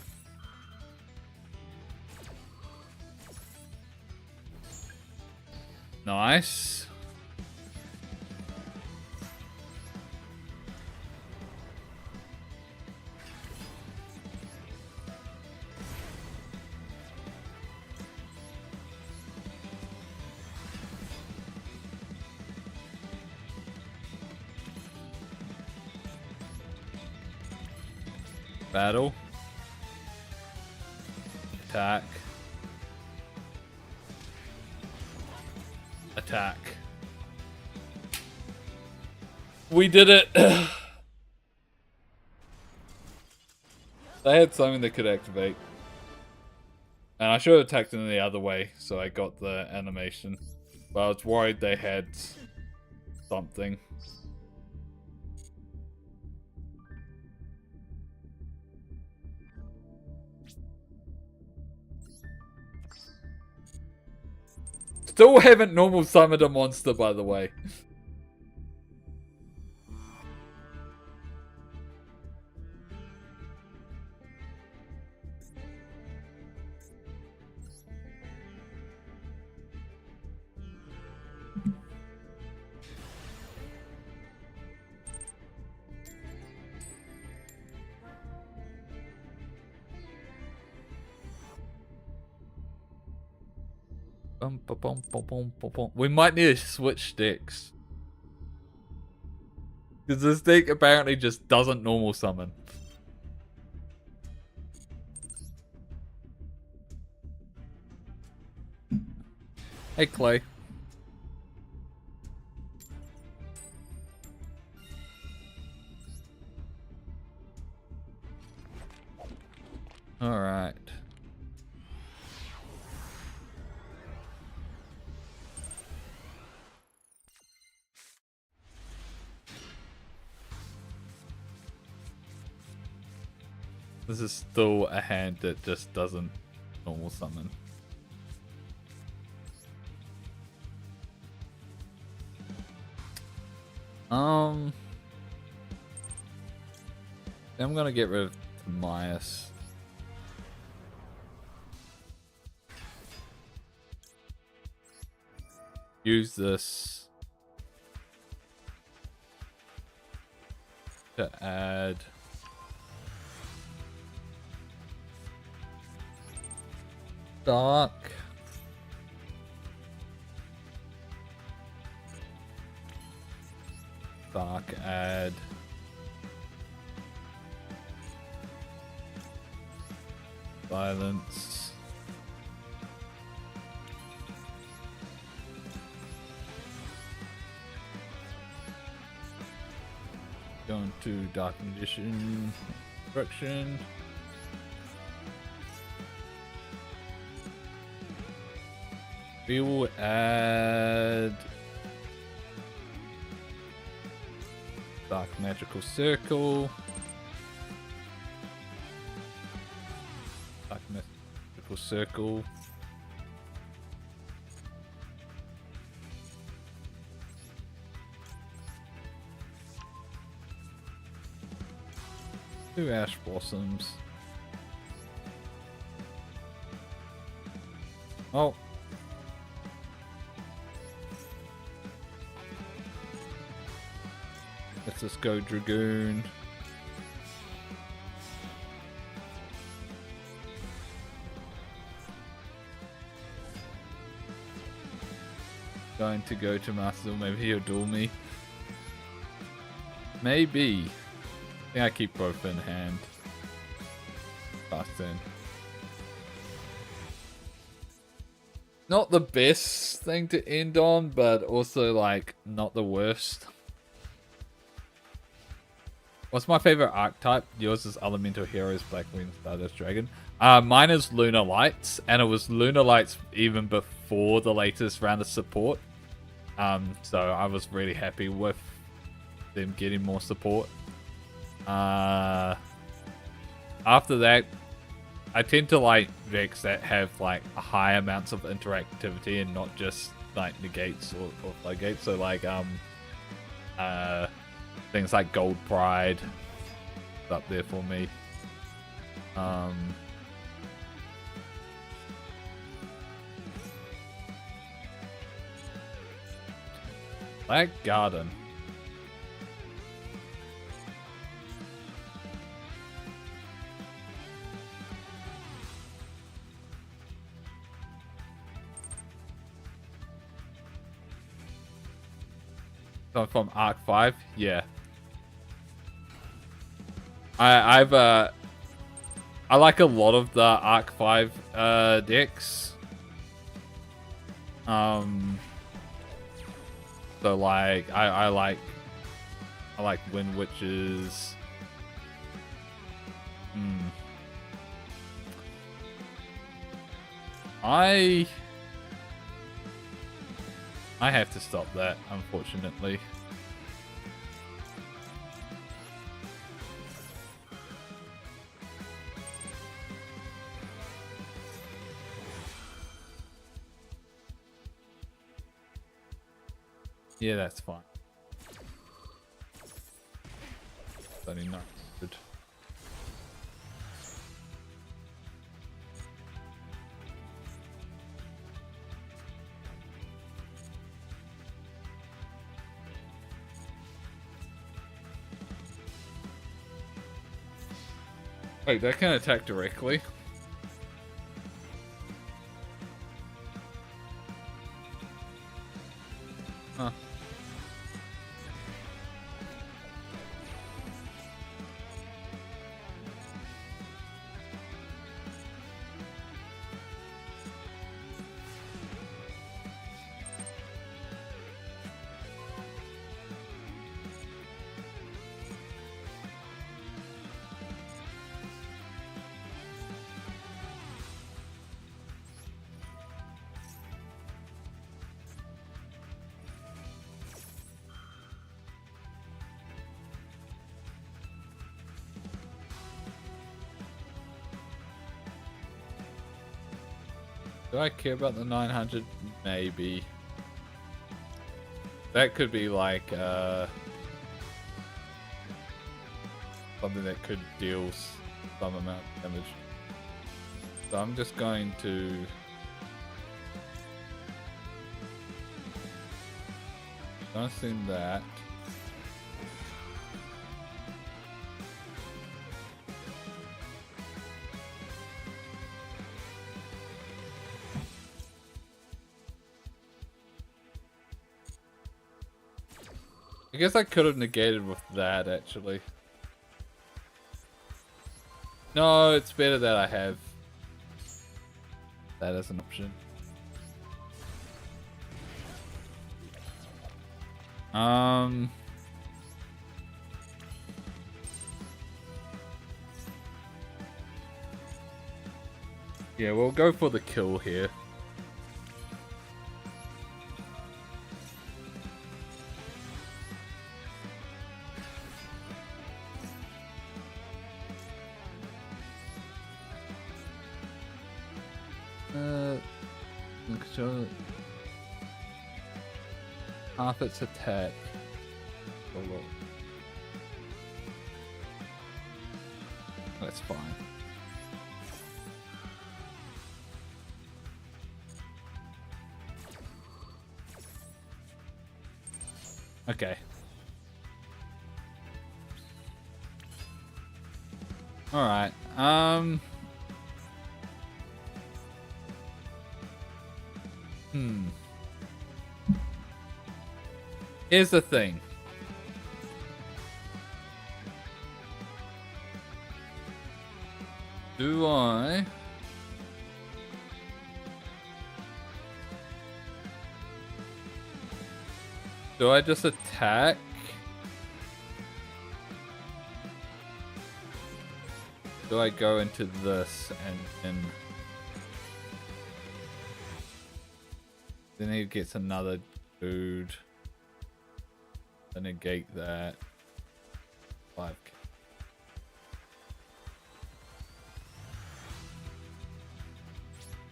Nice. Battle. Attack. Attack. We did it! They had something that could activate. And I should have attacked them the other way, so I got the animation. But I was worried they had something. Still haven't normal summoned a monster, by the way. We might need to switch sticks. Because this deck apparently just doesn't normal summon. Hey, Clay. All right. This is still a hand that just doesn't normal summon. I'm gonna get rid of Timaeus. Use this to add Dark. Dark add Silence. Going to Dark Magician Destruction. We will add Dark Magical Circle. Dark Magical Circle. Two Ash Blossoms. Oh. Let's just go Dragoon. Going to go to Master, maybe he'll duel me. Maybe. I think I keep both in hand. Fast in. Not the best thing to end on, but also like not the worst. What's my favorite archetype? Yours is Elemental Heroes, Black Wing, Stardust Dragon. Mine is Lunar Lights, and it was Lunar Lights even before the latest round of support. So I was really happy with them getting more support. After that, I tend to like decks that have like high amounts of interactivity and not just like negates or floodgates. So like things like Gold Pride is up there for me. Black Garden. So from Arc 5, yeah. I like a lot of the Arc 5 decks. So like I like Wind Witches. I have to stop that, unfortunately. Yeah, that's fine. It's only 900. Wait, that can attack directly? Huh. Do I care about the 900? Maybe. That could be like something that could deal some amount of damage. So I'm just going to send that. I guess I could have negated with that, actually. No, it's better that I have that as an option. Yeah, we'll go for the kill here. Half its attack. Oh, that's fine. Okay. All right. Here's the thing. Do I just attack? Do I go into this and then he gets another dude? I negate that. 5k.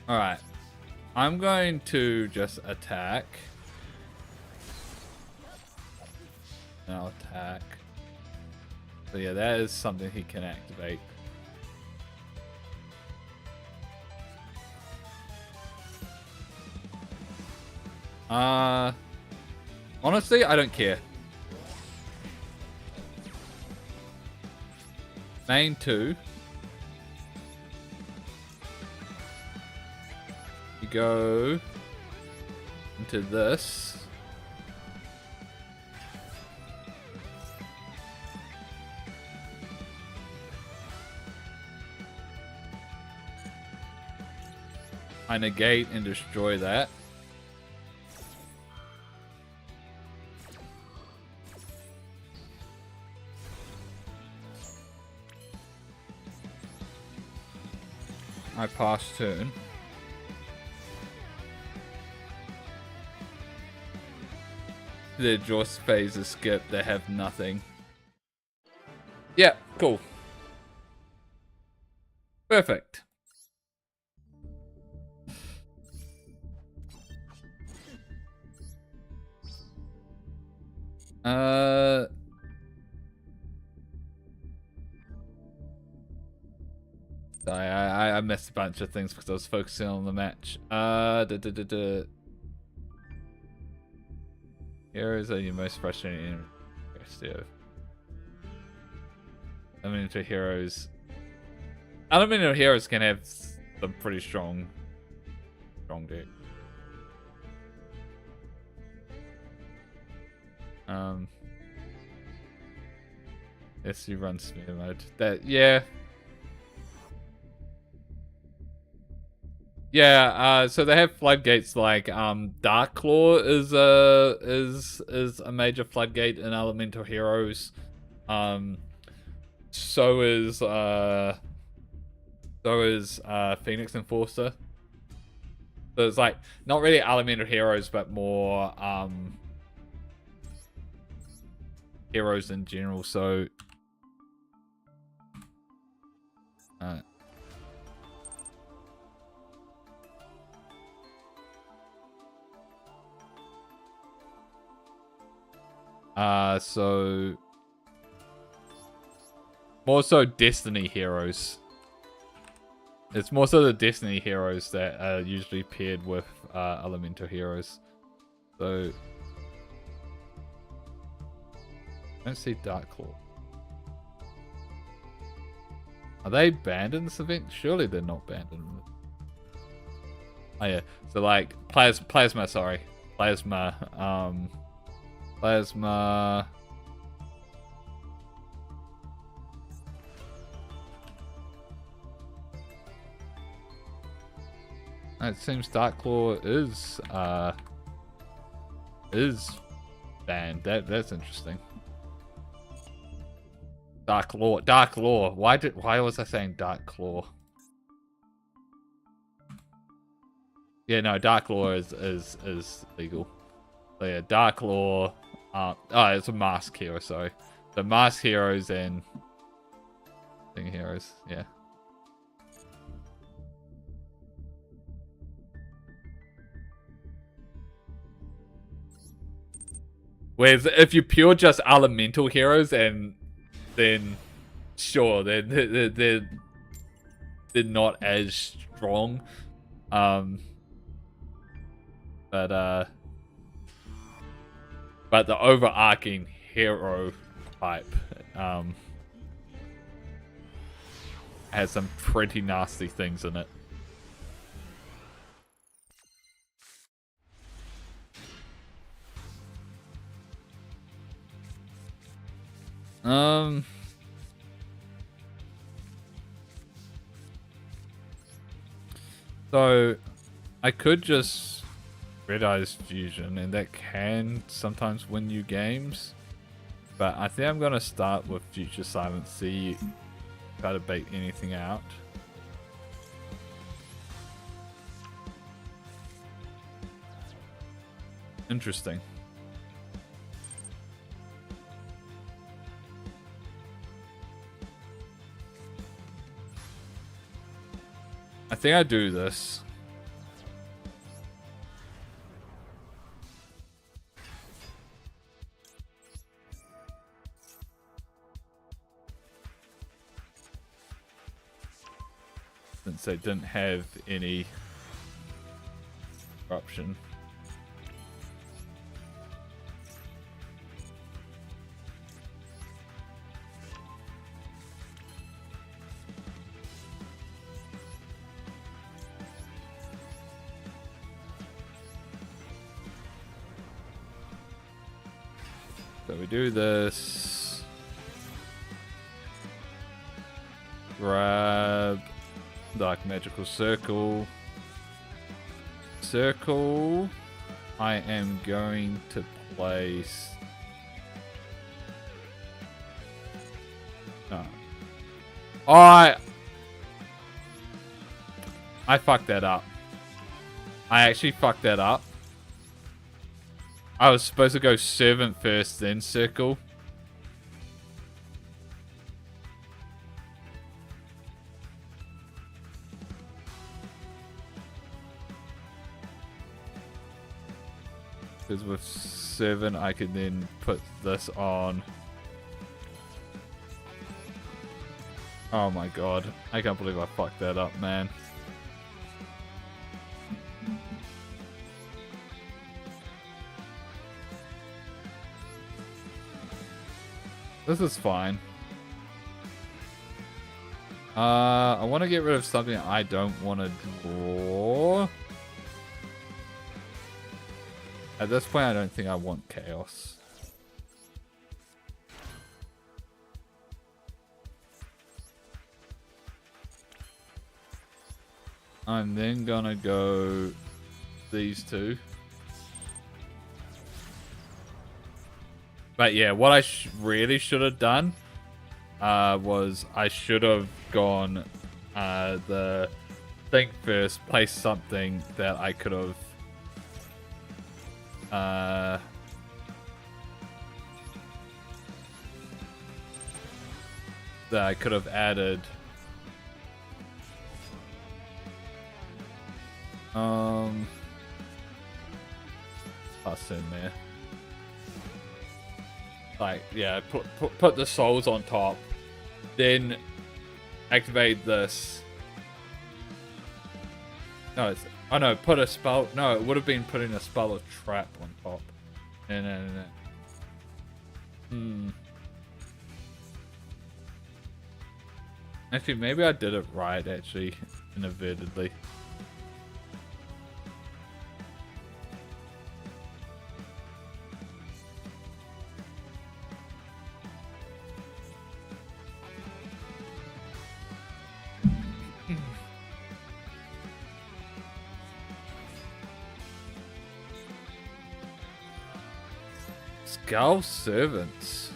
Alright. I'm going to just attack. And I'll attack. So yeah, that is something he can activate. Honestly, I don't care. Main 2. You go into this. I negate and destroy that. I pass turn. Their Jaws phase is skipped. They have nothing. Yeah, cool. Perfect. I missed a bunch of things because I was focusing on the match. Heroes are your most frustrating. Elemental heroes. Elemental heroes can have some pretty strong deck. Yes, you run smear mode. Yeah. Yeah, so they have floodgates like Dark Claw is a major floodgate in elemental heroes. So is Phoenix Enforcer. So it's like not really elemental heroes, but more heroes in general. So So more so Destiny heroes. It's more so the Destiny heroes that are usually paired with Elemental heroes. So I don't see Darklaw. Are they banned in this event? Surely they're not banned in this. Oh yeah, so like Plasma, sorry. Plasma. It seems Darklaw is banned. That's interesting. Darklaw. Why was I saying Darklaw? Yeah, no, Darklaw is legal. So yeah, Darklaw. Oh, it's a mask hero. Sorry, the mask heroes and thing heroes. Yeah. Whereas if you're pure just elemental heroes, and then sure, they're not as strong. But the overarching hero type has some pretty nasty things in it. So I could just Red Eyes Fusion, and that can sometimes win you games. But I think I'm gonna start with Future Silence, see try to bait anything out. Interesting. I think I do this. Since I didn't have any corruption. So we do this. Grab Dark Magical Circle. I am going to place... No. I fucked that up. I actually fucked that up. I was supposed to go Servant first, then Circle. Because with Servant, I can then put this on. Oh my god. I can't believe I fucked that up, man. This is fine. I want to get rid of something I don't want to draw. At this point, I don't think I want chaos. I'm then gonna go these two. But yeah, what I really should have done was I should have gone the thing first, place something that I could have added. Plus in there. Like, yeah, put the souls on top. Then activate this. No, it's... Oh no, put a spell... No, it would have been putting a spell of trap on top. No. Actually, maybe I did it right, actually, inadvertently. Skull Servants.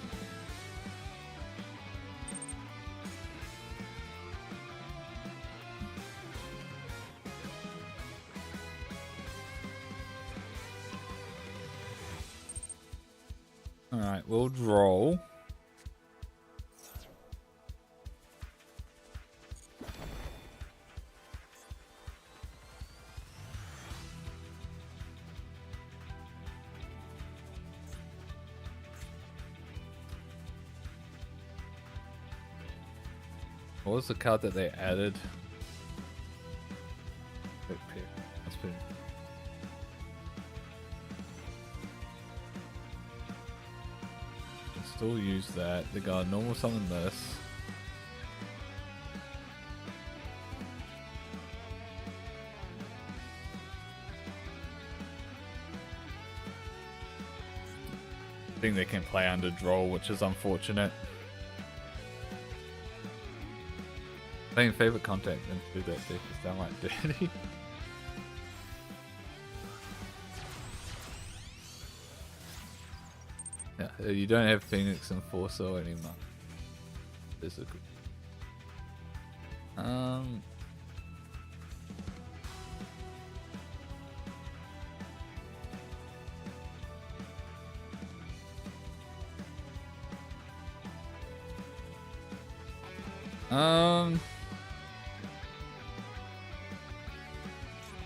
Alright, we'll roll. What was the card that they added? That's been... Can still use that. They got a normal summon this. I think they can play under draw, which is unfortunate. Playing favorite contact and do that deck is downright dirty. Yeah, you don't have Phoenix and Forso anymore. This is good.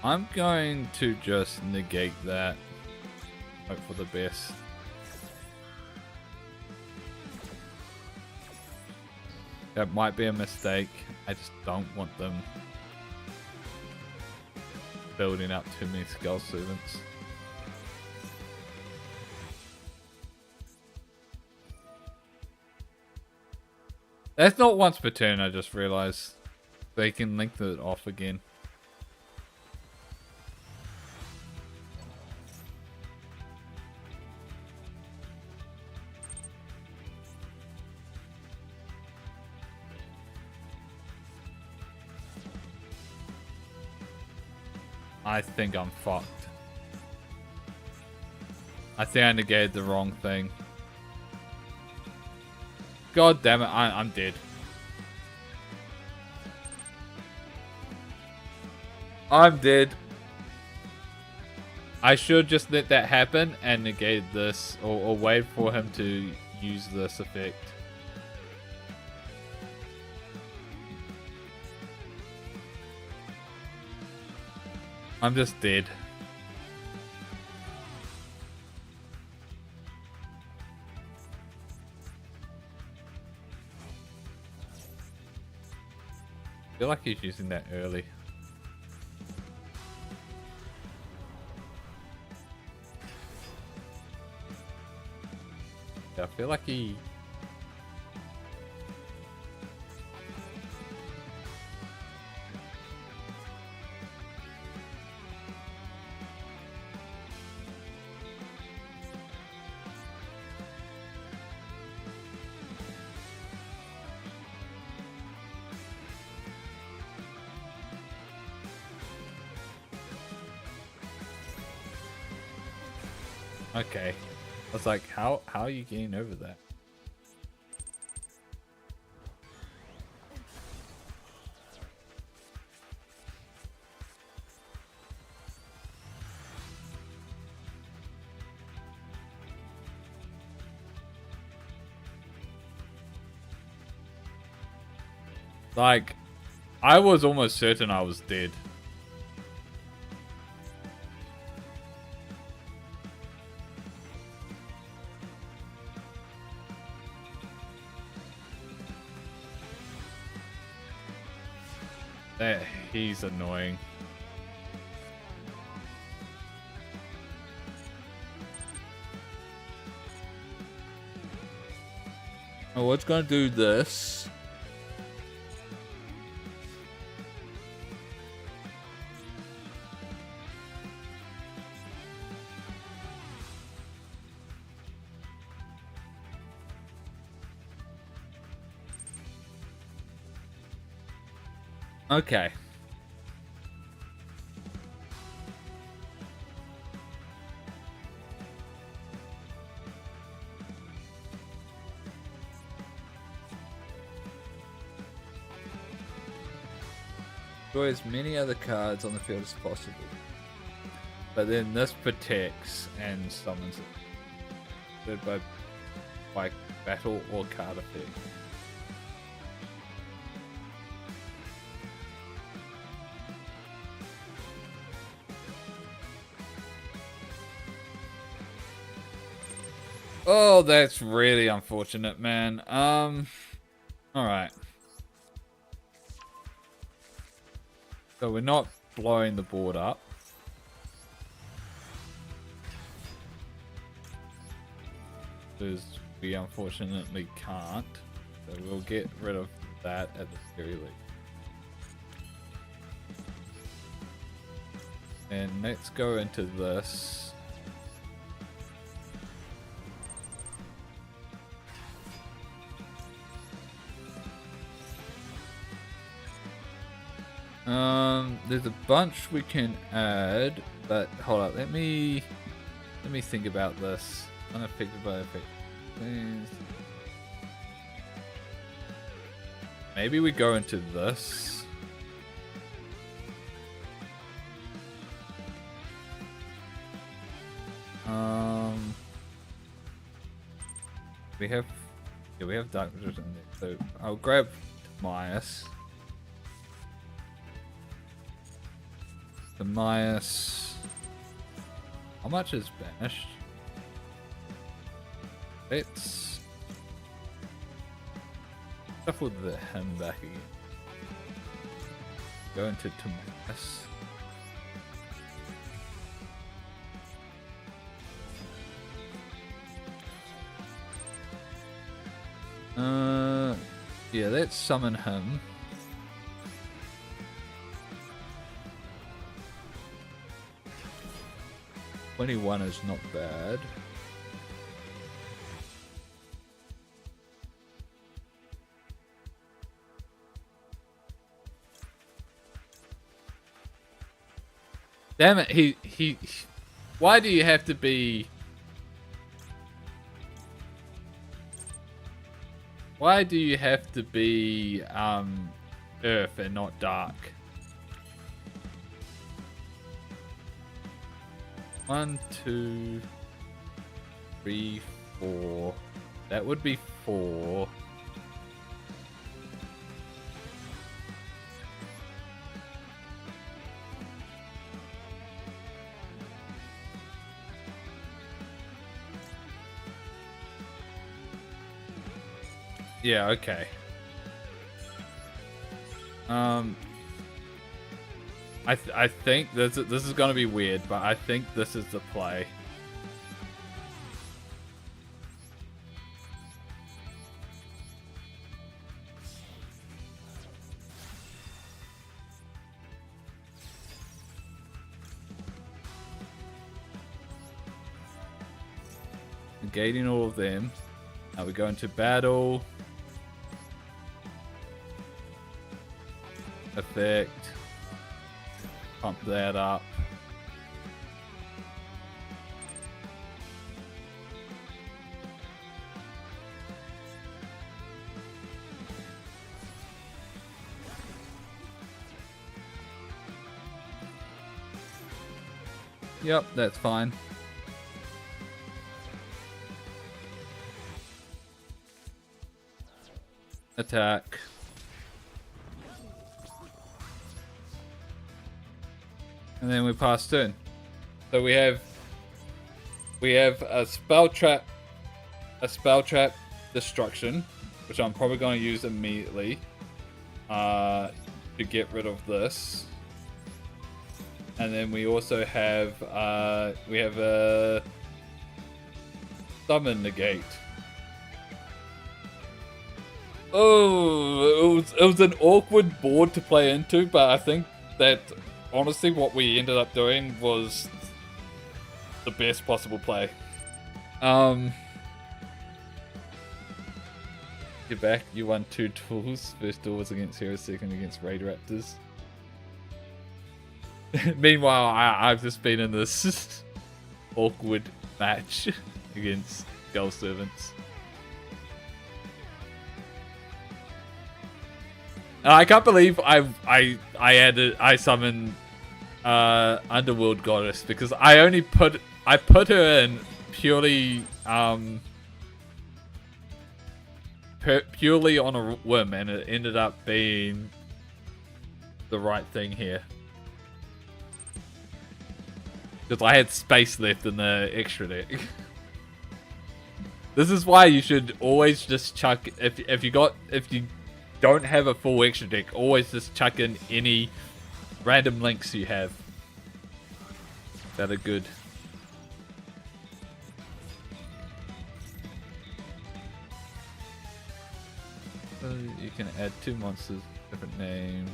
I'm going to just negate that. Hope for the best. That might be a mistake. I just don't want them building up too many Skull Servants. That's not once per turn, I just realized. They can lengthen it off again. I think I'm fucked. I think I negated the wrong thing. God damn it, I'm dead. I'm dead. I should just let that happen and negate this, or wait for him to use this effect. I'm just dead. I feel like he's using that early. Yeah, I feel like he... Okay. I was like, how are you getting over that? Like, I was almost certain I was dead. He's annoying. Oh, it's gonna do this. Okay. Destroy as many other cards on the field as possible. But then this protects and summons it. By battle or card effect. Oh, that's really unfortunate, man. Alright. So we're not blowing the board up. Because we unfortunately can't. So we'll get rid of that at the very least. And let's go into this. There's a bunch we can add, but hold up, let me think about this. Unaffected by effect. Maybe we go into this. We have Dark Magician there, so I'll grab Myas. Myas. How much is banished? Let's shuffle him back again. Go into Myas. Yeah, let's summon him. $21 is not bad. Damn it, he why do you have to be Earth and not Dark? 1, 2, 3, 4. That would be 4. Yeah, okay. I think this is gonna be weird, but I think this is the play. Negating all of them. Now we go into battle. Effect. Pump that up. Yep, that's fine. Attack. And then we pass turn. So we have a spell trap destruction, which I'm probably going to use immediately. to get rid of this. And then we also have a summon negate. Oh, it was an awkward board to play into, but I think that honestly what we ended up doing was the best possible play. You're back. You won 2 duels. First duel was against Hero, second against Raid Raptors. Meanwhile, I've just been in this awkward match against Girl Servants. I can't believe I summoned Underworld Goddess because I put her in purely purely on a whim, and it ended up being the right thing here. Because I had space left in the extra deck. This is why you should always just chuck, if you don't have a full extra deck, always just chuck in any random links you have that are good. So you can add 2 monsters, different names.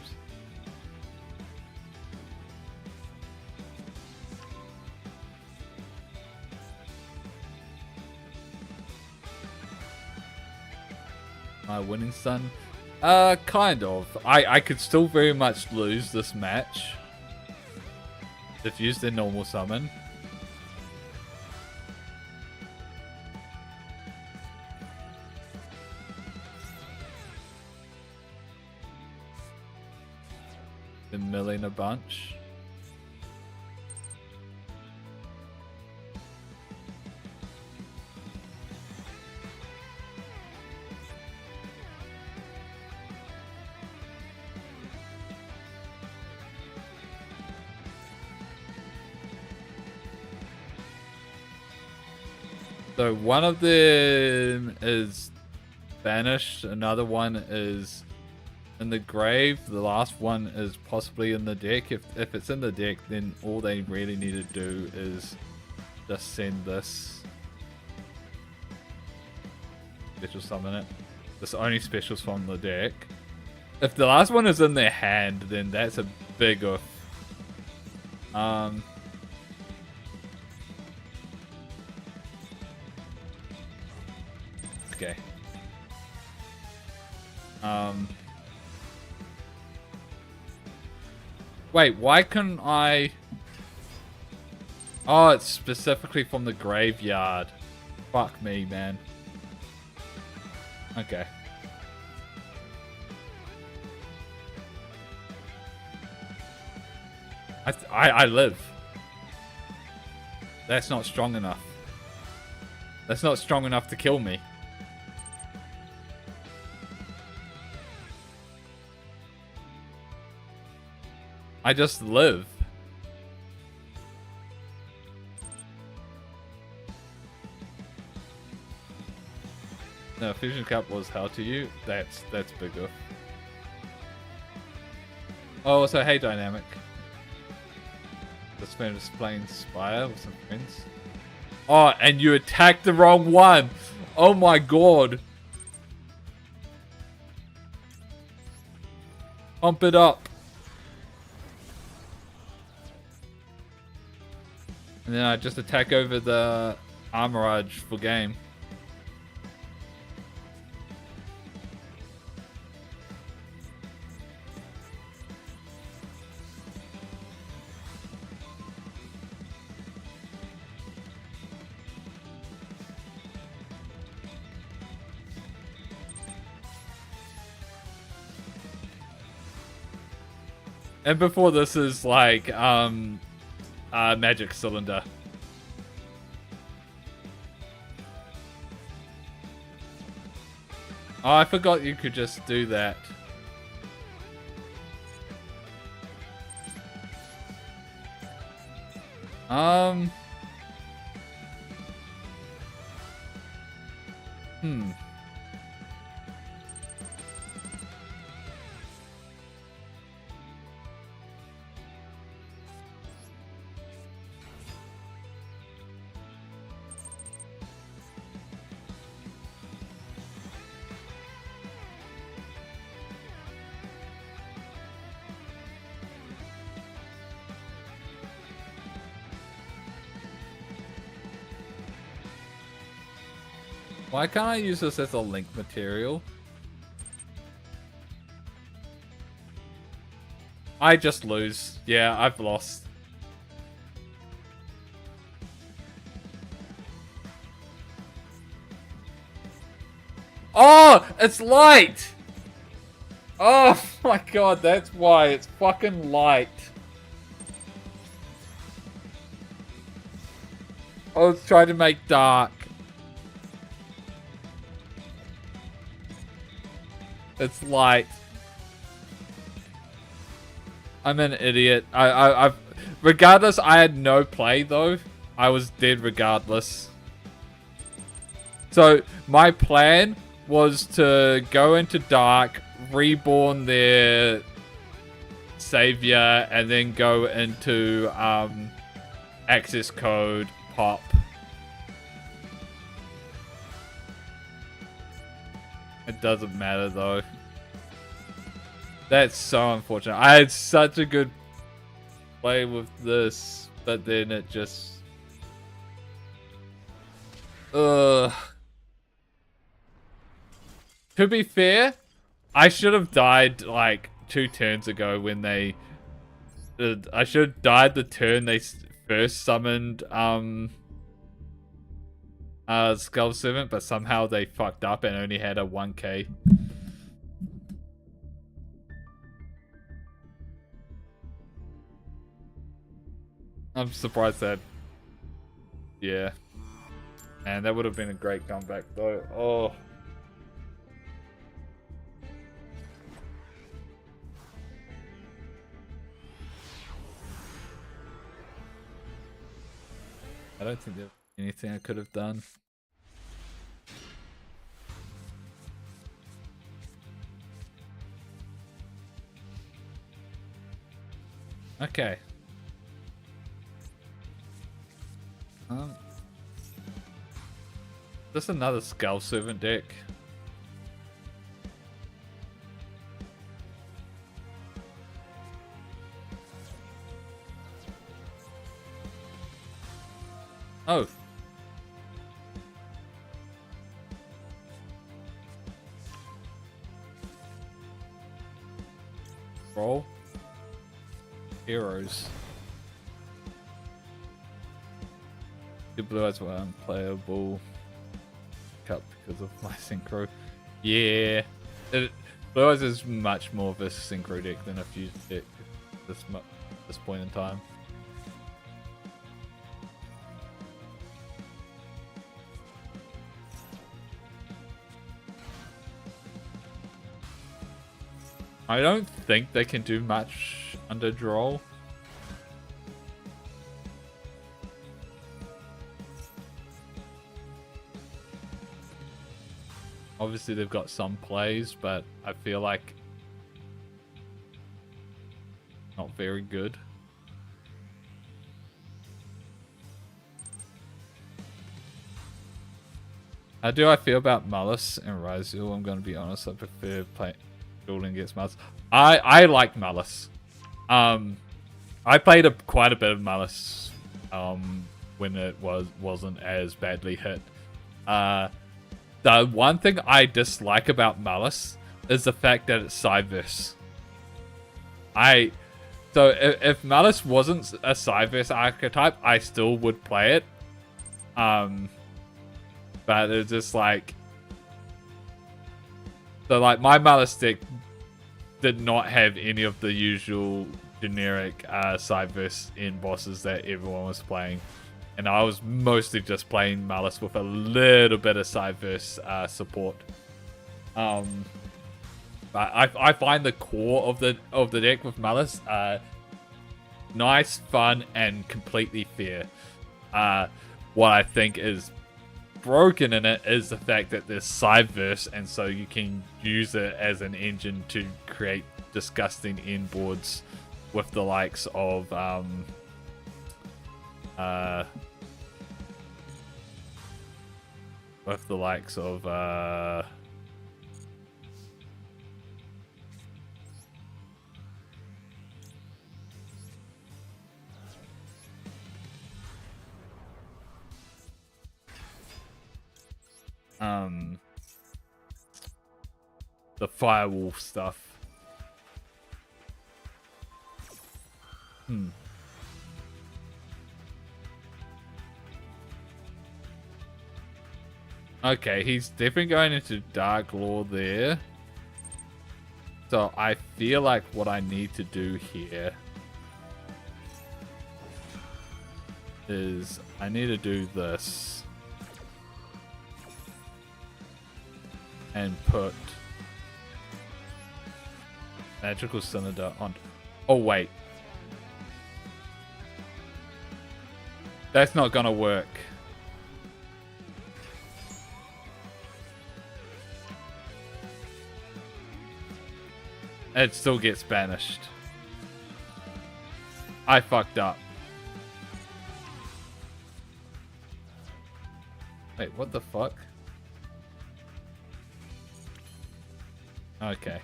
My winning son? Kind of. I could still very much lose this match if used in normal summon. Been milling a bunch. So one of them is banished, another one is in the grave, the last one is possibly in the deck. If it's in the deck, then all they really need to do is just send this. Special summon it. This only specials from the deck. If the last one is in their hand, then that's a big oof. Okay. Wait, why couldn't I... Oh, it's specifically from the graveyard. Fuck me, man. Okay. I live. That's not strong enough. That's not strong enough to kill me. I just live. No, Fusion Cup was hell to you. That's bigger. Oh, also, hey, Dynamic. This man is playing Spire with some friends. Oh, and you attacked the wrong one. Oh my god. Pump it up. And then I just attack over the Armorage for game. And before this is like, Magic Cylinder. Oh, I forgot you could just do that. Why can't I use this as a link material? I just lose. Yeah, I've lost. Oh, it's light! Oh my god, that's why. It's fucking light. I was trying to make dark. It's light. I'm an idiot. I've regardless, I had no play though. I was dead regardless. So my plan was to go into dark, reborn their savior, and then go into access code pop. It doesn't matter though. That's so unfortunate. I had such a good play with this, but then it just... Ugh. To be fair, I should have died like 2 turns ago when they... I should have died the turn they first summoned Skull Servant, but somehow they fucked up and only had a 1k. I'm surprised that... Yeah. Man, that would have been a great comeback though. Oh. I don't think there's anything I could have done. Okay. Just another Skull Servant deck. Oh. Roll. Heroes. The blue eyes were unplayable. Cup because of my synchro. Yeah. Blue eyes is much more of a synchro deck than a fuse deck at this point in time. I don't think they can do much under draw. Obviously they've got some plays, but I feel like not very good. How do I feel about Malice and Ryzel? I'm going to be honest, I prefer dueling against Malice. I like Malice. I played quite a bit of Malice when it wasn't as badly hit. The one thing I dislike about Malice is the fact that it's Cyverse. So if Malice wasn't a Cyverse archetype, I still would play it. But it's just like... So like my Malice deck did not have any of the usual generic Cyverse in bosses that everyone was playing. And I was mostly just playing Malice with a little bit of Cyverse support. But I find the core of the deck with Malice nice, fun, and completely fair. What I think is broken in it is the fact that there's Cyverse, and so you can use it as an engine to create disgusting inboards with the likes of the firewolf stuff. Okay, he's definitely going into Dark Law there. So I feel like what I need to do here is I need to do this and put Magical Cylinder on. Oh wait, that's not gonna work. It still gets banished. I fucked up. Wait, what the fuck? Okay.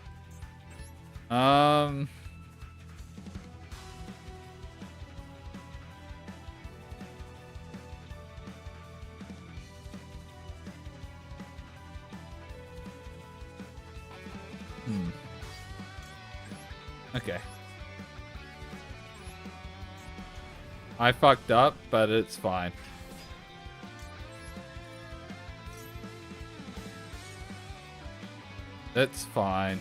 Okay. I fucked up, but it's fine. It's fine.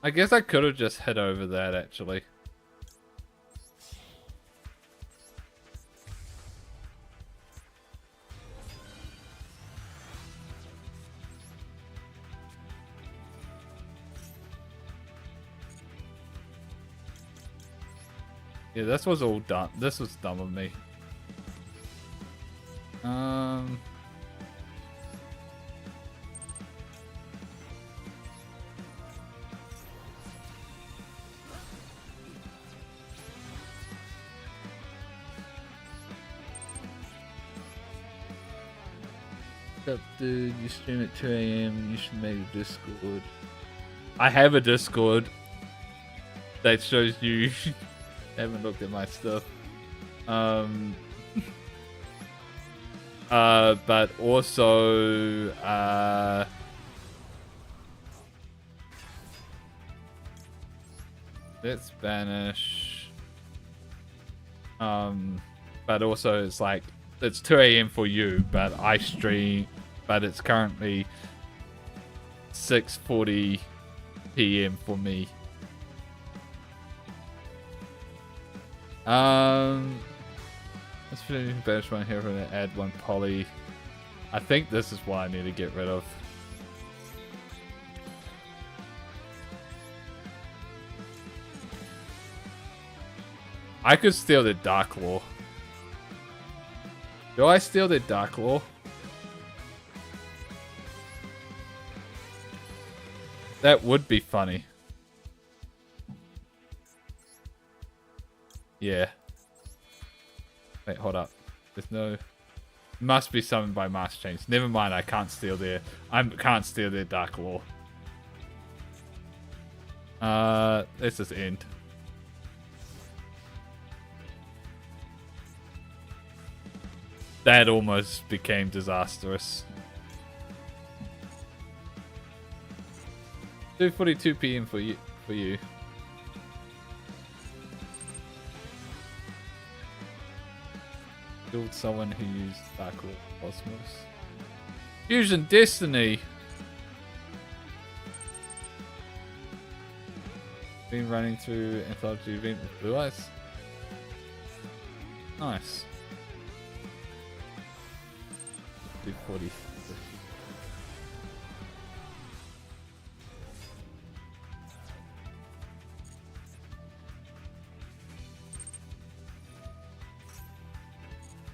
I guess I could have just hit over that, actually. Yeah, this was all done. This was dumb of me. What's up, dude? You stream at 2 AM. You should make a Discord. I have a Discord that shows you. Haven't looked at my stuff. But also, let's banish. But also it's like, it's 2 AM for you, but I stream, but it's currently 6:40 PM for me. Let's finish banish one here and add one poly. I think this is what I need to get rid of. I could steal the Dark Law. Do I steal the Dark Law? That would be funny. Yeah. Wait, hold up. There's no... Must be summoned by mass change. Never mind, I can't steal their... can't steal their Dark Law. Let's just end. That almost became disastrous. 2:42 PM for you. Killed someone who used Dark Law Cosmos. Fusion Destiny. Been running through Anthology event with Blue Eyes. Nice. 240.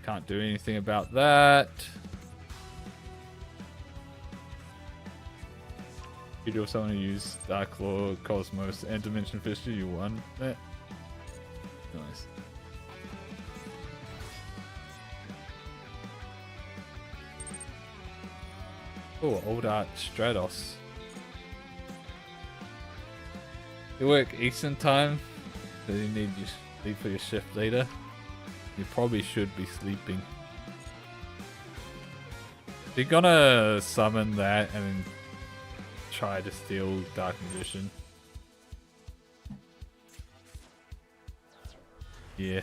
Can't do anything about that. You do someone who used Dark Law, Cosmos, and Dimension Fissure, you won that. Nice. Oh, Old Art Stratos. You work Eastern time, so you need to sleep for your shift later. You probably should be sleeping. You're gonna summon that and then try to steal Dark Magician. Yeah.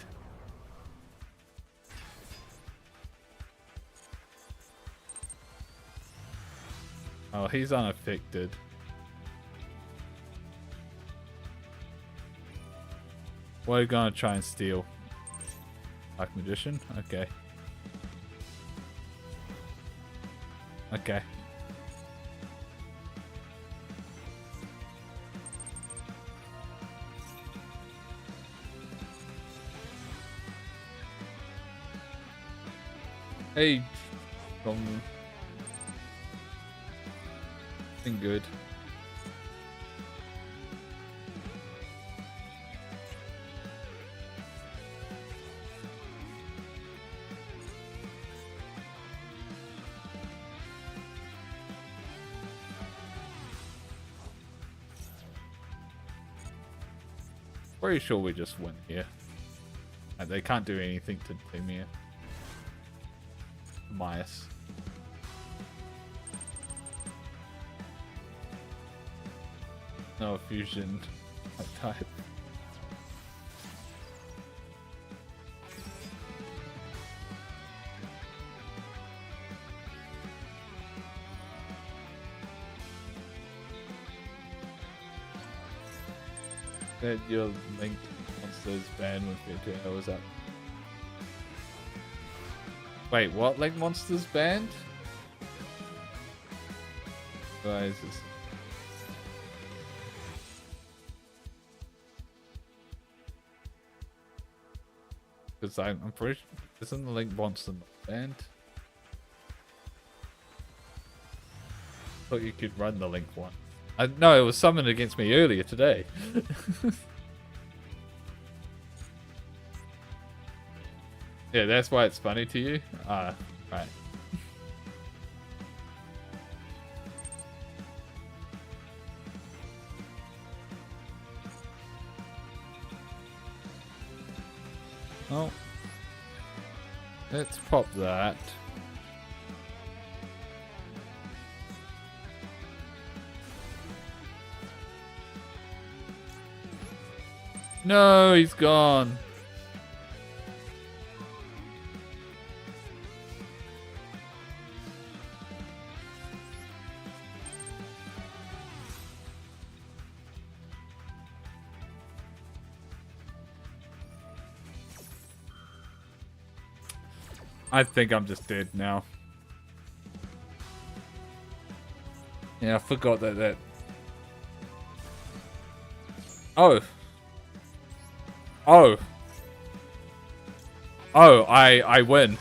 Oh, he's unaffected. What are you gonna try and steal? Dark Magician? Okay. Okay. Hey, been good. Pretty sure we just win here. And they can't do anything to Timir. Myas. No fusion type. That your linked monsters banned with VTuber, was that? Wait, what linked monsters banned? Why is this? Because I'm pretty sure, isn't the linked monster banned? Thought you could run the link one. No, it was summoned against me earlier today. Yeah, that's why it's funny to you? Ah, right. Oh. Let's pop that. No, he's gone. I think I'm just dead now. Yeah, I forgot that. Oh. Oh. Oh, I win.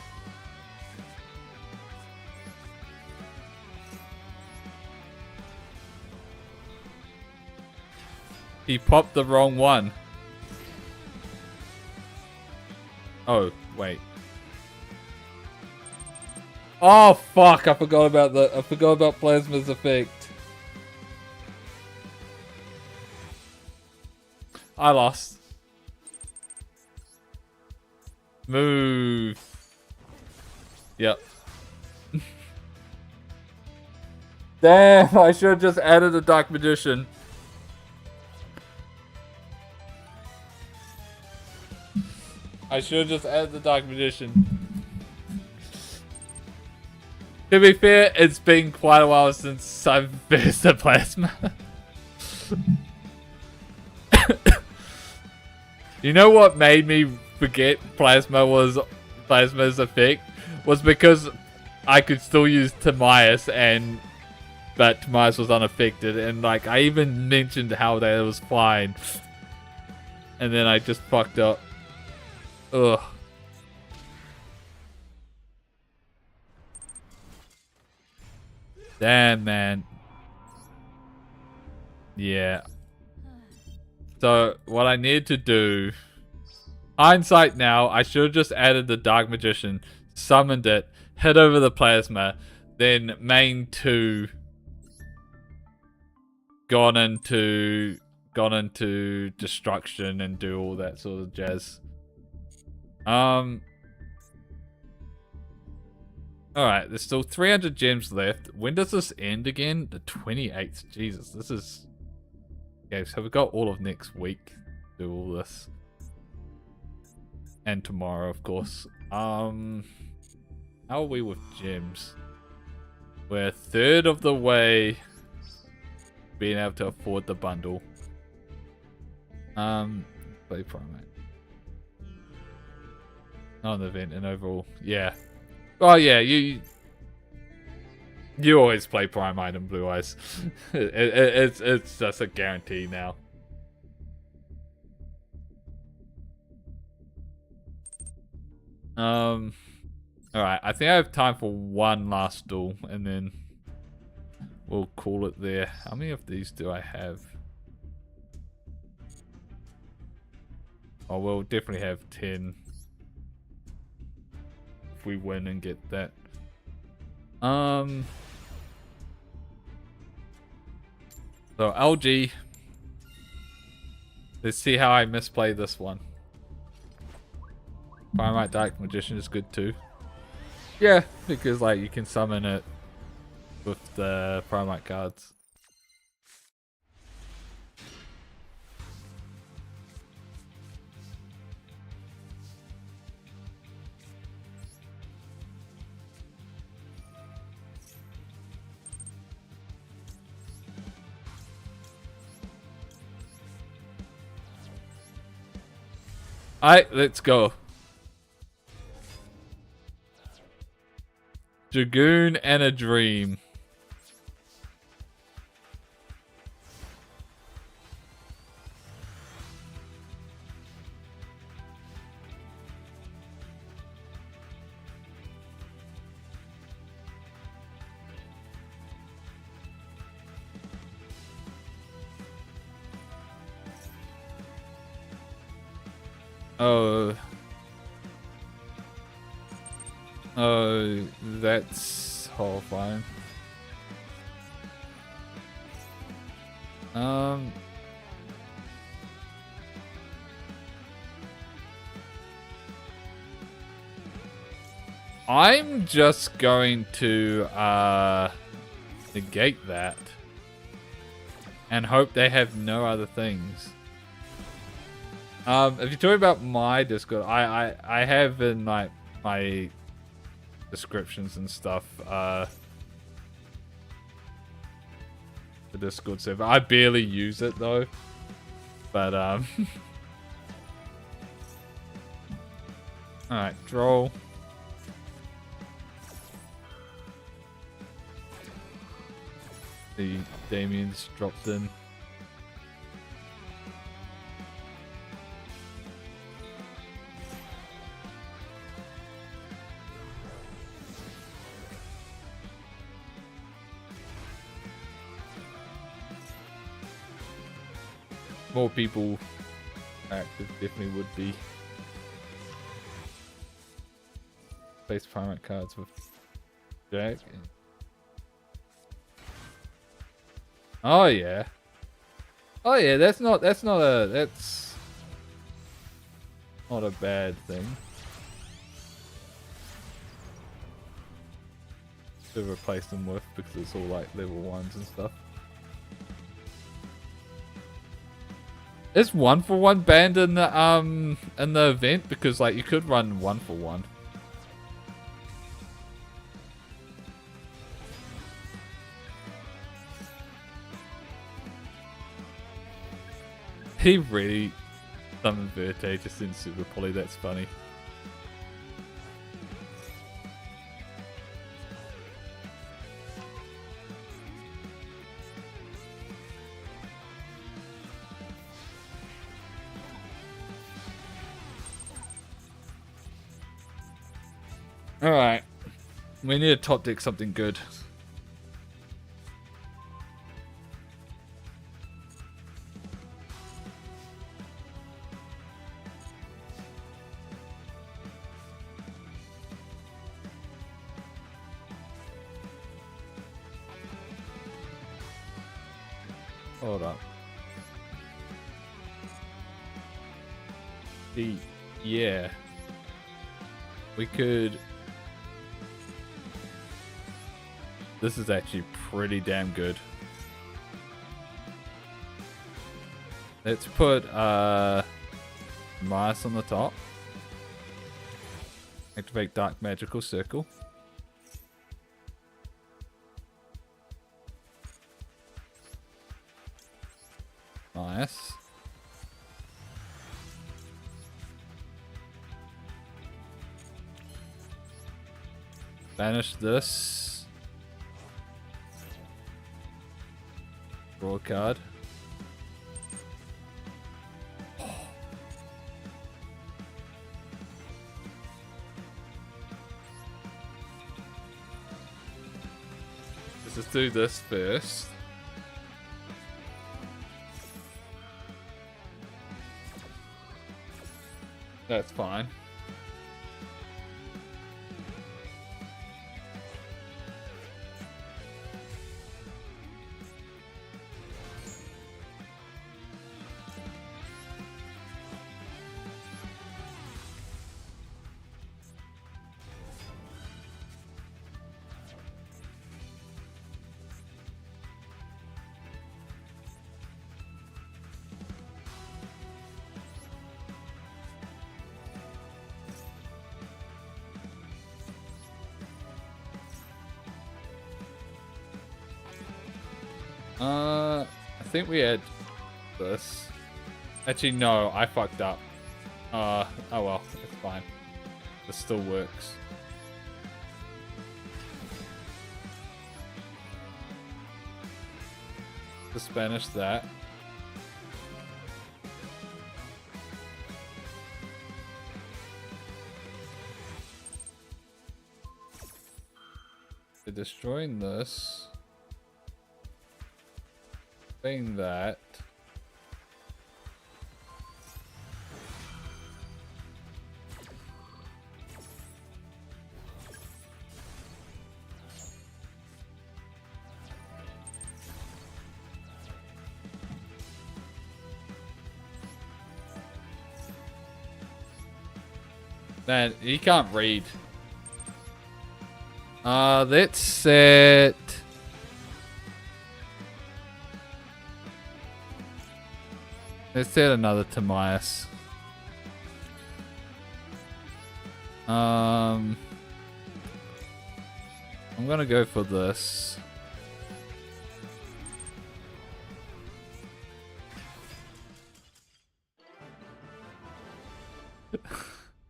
He popped the wrong one. Oh, wait. Oh fuck, I forgot about Plasma's effect. I lost. Move. Yep. Damn, I should have just added a Dark Magician. I should have just added the Dark Magician. To be fair, it's been quite a while since I've finished the Plasma. You know what made me forget Plasma's effect? Was because I could still use Timaeus but Timaeus was unaffected, and like I even mentioned how that was fine. And then I just fucked up. Ugh. Damn, man. Yeah. So, what I need to do... Hindsight now, I should have just added the Dark Magician, summoned it, hit over the Plasma, then main 2, gone into gone into destruction and do all that sort of jazz. Alright, there's still 300 gems left. When does this end again? The 28th. Jesus, this is... Okay, so we've got all of next week to do all this. And tomorrow, of course. How are we with gems? We're a third of the way being able to afford the bundle. Play Primate. On the event and overall. Yeah. Oh yeah, you always play Prime Item Blue Eyes. It's just a guarantee now. Alright, I think I have time for one last duel and then we'll call it there. How many of these do I have? Oh, we'll definitely have 10. We win and get that. So LG. Let's see how I misplay this one. Primate Dark Magician is good too. Yeah, because like you can summon it with the Primate cards. Alright, let's go. Dragoon and a Dream. Oh, that's horrifying. I'm just going to negate that and hope they have no other things. If you're talking about my Discord, I have in my descriptions and stuff the Discord server. I barely use it though, but alright, draw. The Damien's dropped in. More people active definitely would be. Place Primate cards with Jack. Oh yeah. Oh yeah, that's not a bad thing. To replace them with because it's all like level 1s and stuff. Is 1-for-1 banned in the event? Because like you could run 1-for-1. He really summoned Verte just in Super Poly, that's funny. Alright. We need to top deck something good. Hold up. Yeah. We could... This is actually pretty damn good. Let's put Mice on the top. Activate Dark Magical Circle. Nice. Banish this. Draw a card. Let's just do this first. That's fine. I think we had this. Actually, no, I fucked up. Oh well, it's fine. This still works. Just banish that. They're destroying this. Saying that. Man, he can't read. Let's set... Let's set another Timaeus. I'm gonna go for this.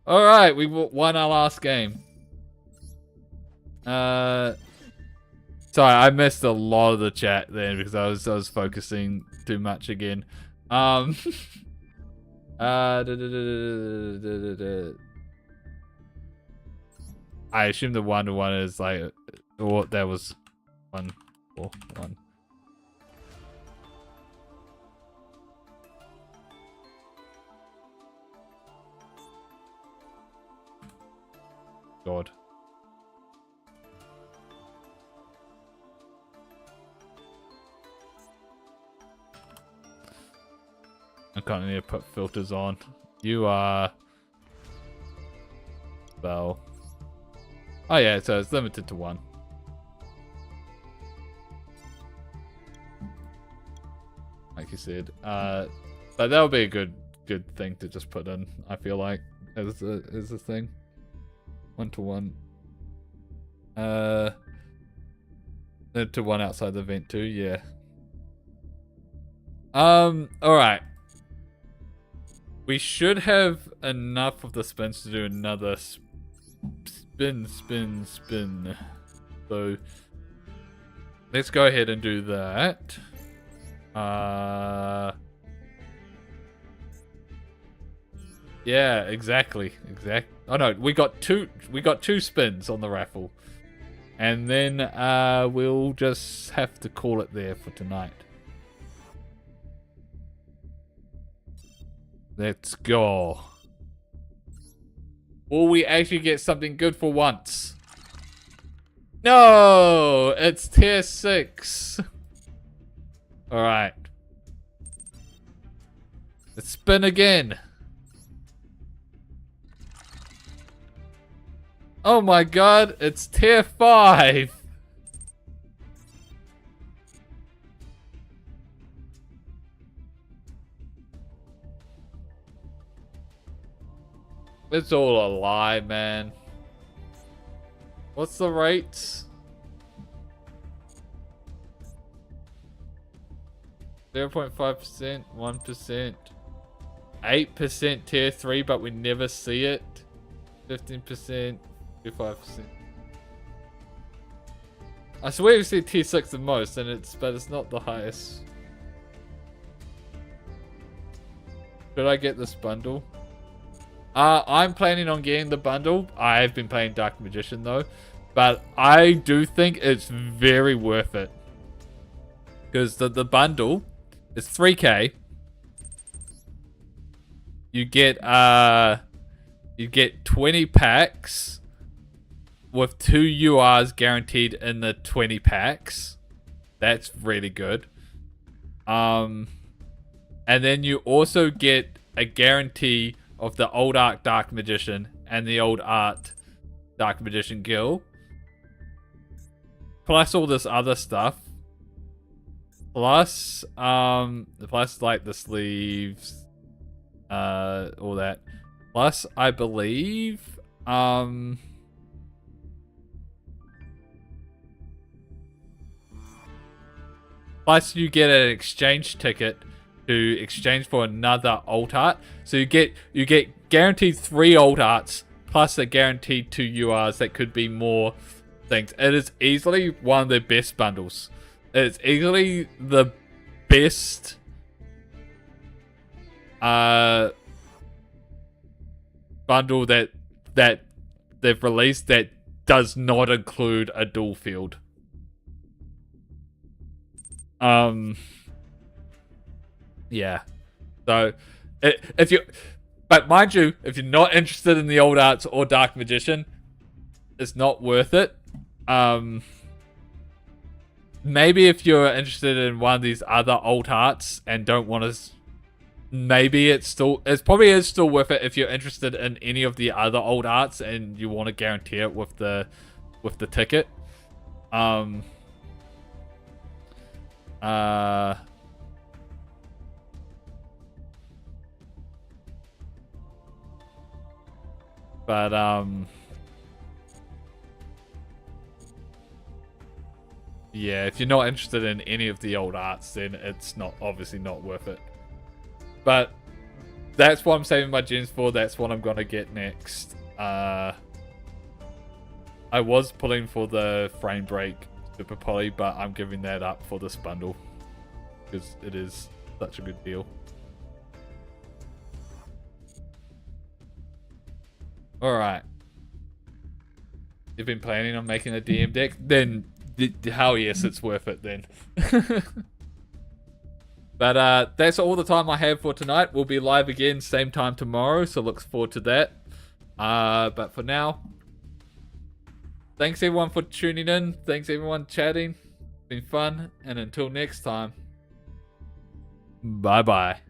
Alright, we won our last game. Sorry, I missed a lot of the chat then because I was focusing too much again. I assume the 1-to-1 is like, or that was 1 or 1. God. I can't need to put filters on. You are... Spell. Oh yeah, so it's limited to 1. Like you said. But that'll be a good thing to just put in, I feel like, as a thing. 1-to-1. To 1 outside the vent too, yeah. Alright. We should have enough of the spins to do another spin. So let's go ahead and do that. Yeah, exactly. Oh no, we got two spins on the raffle. And then we'll just have to call it there for tonight. Let's go. Will we actually get something good for once? No! It's tier 6. Alright. Let's spin again. Oh my god, it's tier 5. It's all a lie, man. What's the rates? 0.5%, 1%, 8% tier 3, but we never see it. 15%, 25%. I swear we see tier 6 the most, but it's not the highest. Should I get this bundle? I'm planning on getting the bundle. I've been playing Dark Magician though, but I do think it's very worth it because the bundle is 3K. You get 20 packs with 2 URs guaranteed in the 20 packs. That's really good. And then you also get a guarantee of the old art Dark Magician and the old art Dark Magician Guild. Plus all this other stuff. Plus like the sleeves, all that. Plus, I believe, plus you get an exchange ticket to exchange for another alt art. So you get guaranteed 3 alt arts plus a guaranteed 2 URs that could be more things. It is easily one of the best bundles. It's easily the best bundle that they've released that does not include a dual field. Yeah. So, but mind you, if you're not interested in the old arts or Dark Magician, it's not worth it. Maybe if you're interested in one of these other alt arts and don't want to, maybe it probably is still worth it if you're interested in any of the other old arts and you want to guarantee it with the ticket. But yeah, if you're not interested in any of the old arts, then it's obviously not worth it. But that's what I'm saving my gems for. That's what I'm gonna get next. I was pulling for the frame break Super Poly, but I'm giving that up for this bundle because it is such a good deal. Alright. You've been planning on making a DM deck? Then, hell yes, it's worth it then. But that's all the time I have for tonight. We'll be live again same time tomorrow, so look forward to that. But for now, thanks everyone for tuning in. Thanks everyone chatting. It's been fun. And until next time, bye-bye.